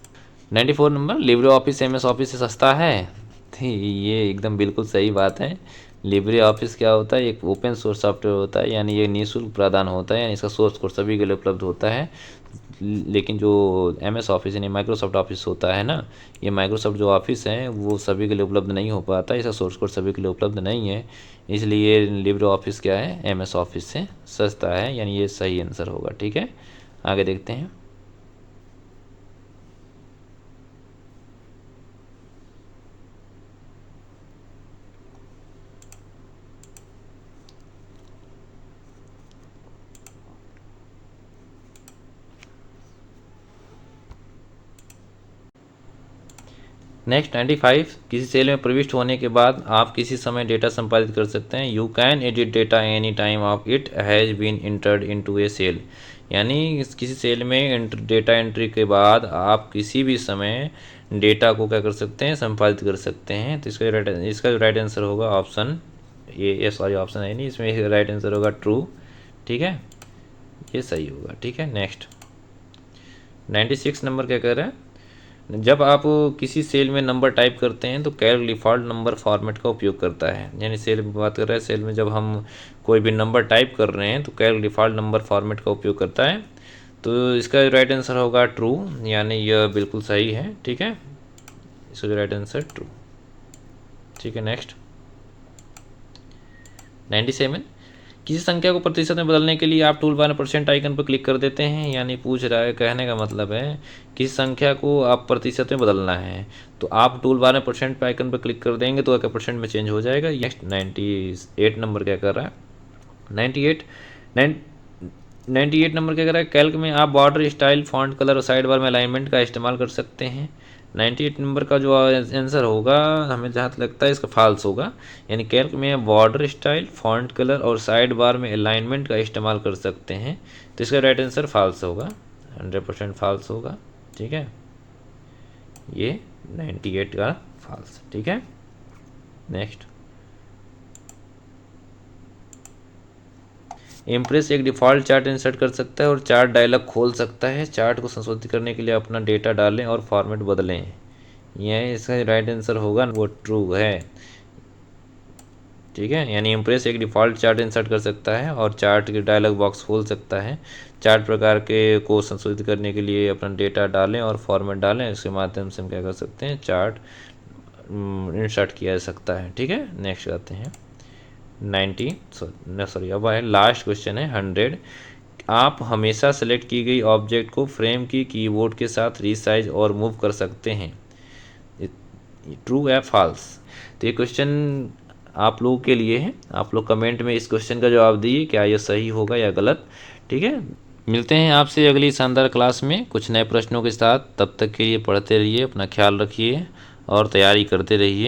94 number. Libre office MS office से सस्ता है, तो ये एकदम बिल्कुल सही बात है। लिब्रे ऑफिस क्या होता है, एक ओपन सोर्स सॉफ्टवेयर होता है, यानी ये निःशुल्क प्रदान होता है, यानी इसका सोर्स कोड सभी के लिए उपलब्ध होता है। लेकिन जो MS ऑफिस यानी माइक्रोसॉफ्ट ऑफिस होता है ना, ये माइक्रोसॉफ्ट जो ऑफिस है वो सभी के लिए उपलब्ध नहीं हो पाता, इसका सोर्स कोड सभी के लिए उपलब्ध नहीं है, इसलिए लिब्रे ऑफिस क्या है, MS ऑफिस से सस्ता है, यानी ये सही आंसर होगा। ठीक है, आगे देखते हैं। नेक्स्ट 95, किसी सेल में प्रविष्ट होने के बाद आप किसी समय डेटा संपादित कर सकते हैं। You can edit data any time of it has been entered into a cell, यानी किसी सेल में डेटा एंट्री के बाद आप किसी भी समय डेटा को क्या कर सकते हैं, संपादित कर सकते हैं। तो इसका जो राइट आंसर होगा ऑप्शन ऑप्शन है नहीं, इसमें राइट आंसर होगा ट्रू। ठीक है, ये सही होगा। ठीक है, नेक्स्ट 96 नंबर क्या कह रहा है, जब आप किसी सेल में नंबर टाइप करते हैं तो कैल्क डिफ़ॉल्ट नंबर फॉर्मेट का उपयोग करता है, यानी सेल में बात कर रहे हैं, सेल में जब हम कोई भी नंबर टाइप कर रहे हैं तो कैल्क डिफ़ॉल्ट नंबर फॉर्मेट का उपयोग करता है। तो इसका राइट आंसर होगा ट्रू, यानी यह बिल्कुल सही है। ठीक है, इसका राइट आंसर ट्रू। ठीक है, नेक्स्ट 97, किसी संख्या को प्रतिशत में बदलने के लिए आप टूल बार में परसेंट आइकन पर क्लिक कर देते हैं, यानी पूछ रहा है, कहने का मतलब है किसी संख्या को आप प्रतिशत में बदलना है तो आप टूल बार में परसेंट पे आइकन पर क्लिक कर देंगे तो क्या परसेंट में चेंज हो जाएगा। नेक्स्ट 98 नंबर क्या कर रहा है, 98 नंबर क्या कर रहा है, कैल्क में आप बॉर्डर स्टाइल, फॉन्ट कलर और साइड बार में अलाइनमेंट का इस्तेमाल कर सकते हैं। 98 नंबर का जो आंसर होगा, हमें जहाँ तक लगता है इसका फॉल्स होगा, यानी कैल्क में बॉर्डर स्टाइल, फॉन्ट कलर और साइड बार में अलाइनमेंट का इस्तेमाल कर सकते हैं, तो इसका राइट आंसर फॉल्स होगा, 100% फॉल्स होगा। ठीक है, ये 98 का फॉल्स। ठीक है, नेक्स्ट इम्प्रेस एक डिफ़ॉल्ट चार्ट इंसर्ट कर सकता है और चार्ट डायलॉग खोल सकता है। चार्ट को संशोधित करने के लिए अपना डेटा डालें और फॉर्मेट बदलें, यह इसका राइट आंसर होगा, वो ट्रू है। ठीक है, यानी इम्प्रेस एक डिफ़ॉल्ट चार्ट इंसर्ट कर सकता है और चार्ट के डायलॉग बॉक्स खोल सकता है। चार्ट प्रकार के को संशोधित करने के लिए अपना डेटा डालें और फॉर्मेट डालें, इसके माध्यम से हम क्या कर सकते हैं, चार्ट इंसर्ट किया जा सकता है। ठीक है, नेक्स्ट आते हैं 90 अब है लास्ट क्वेश्चन है 100, आप हमेशा सेलेक्ट की गई ऑब्जेक्ट को फ्रेम की कीबोर्ड के साथ रीसाइज और मूव कर सकते हैं, ट्रू या फॉल्स। तो ये क्वेश्चन आप लोगों के लिए है, आप लोग कमेंट में इस क्वेश्चन का जवाब दिए, क्या ये सही होगा या गलत। ठीक है, मिलते हैं आपसे अगली शानदार क्लास में कुछ नए प्रश्नों के साथ, तब तक के लिए पढ़ते रहिए, अपना ख्याल रखिए और तैयारी करते रहिए।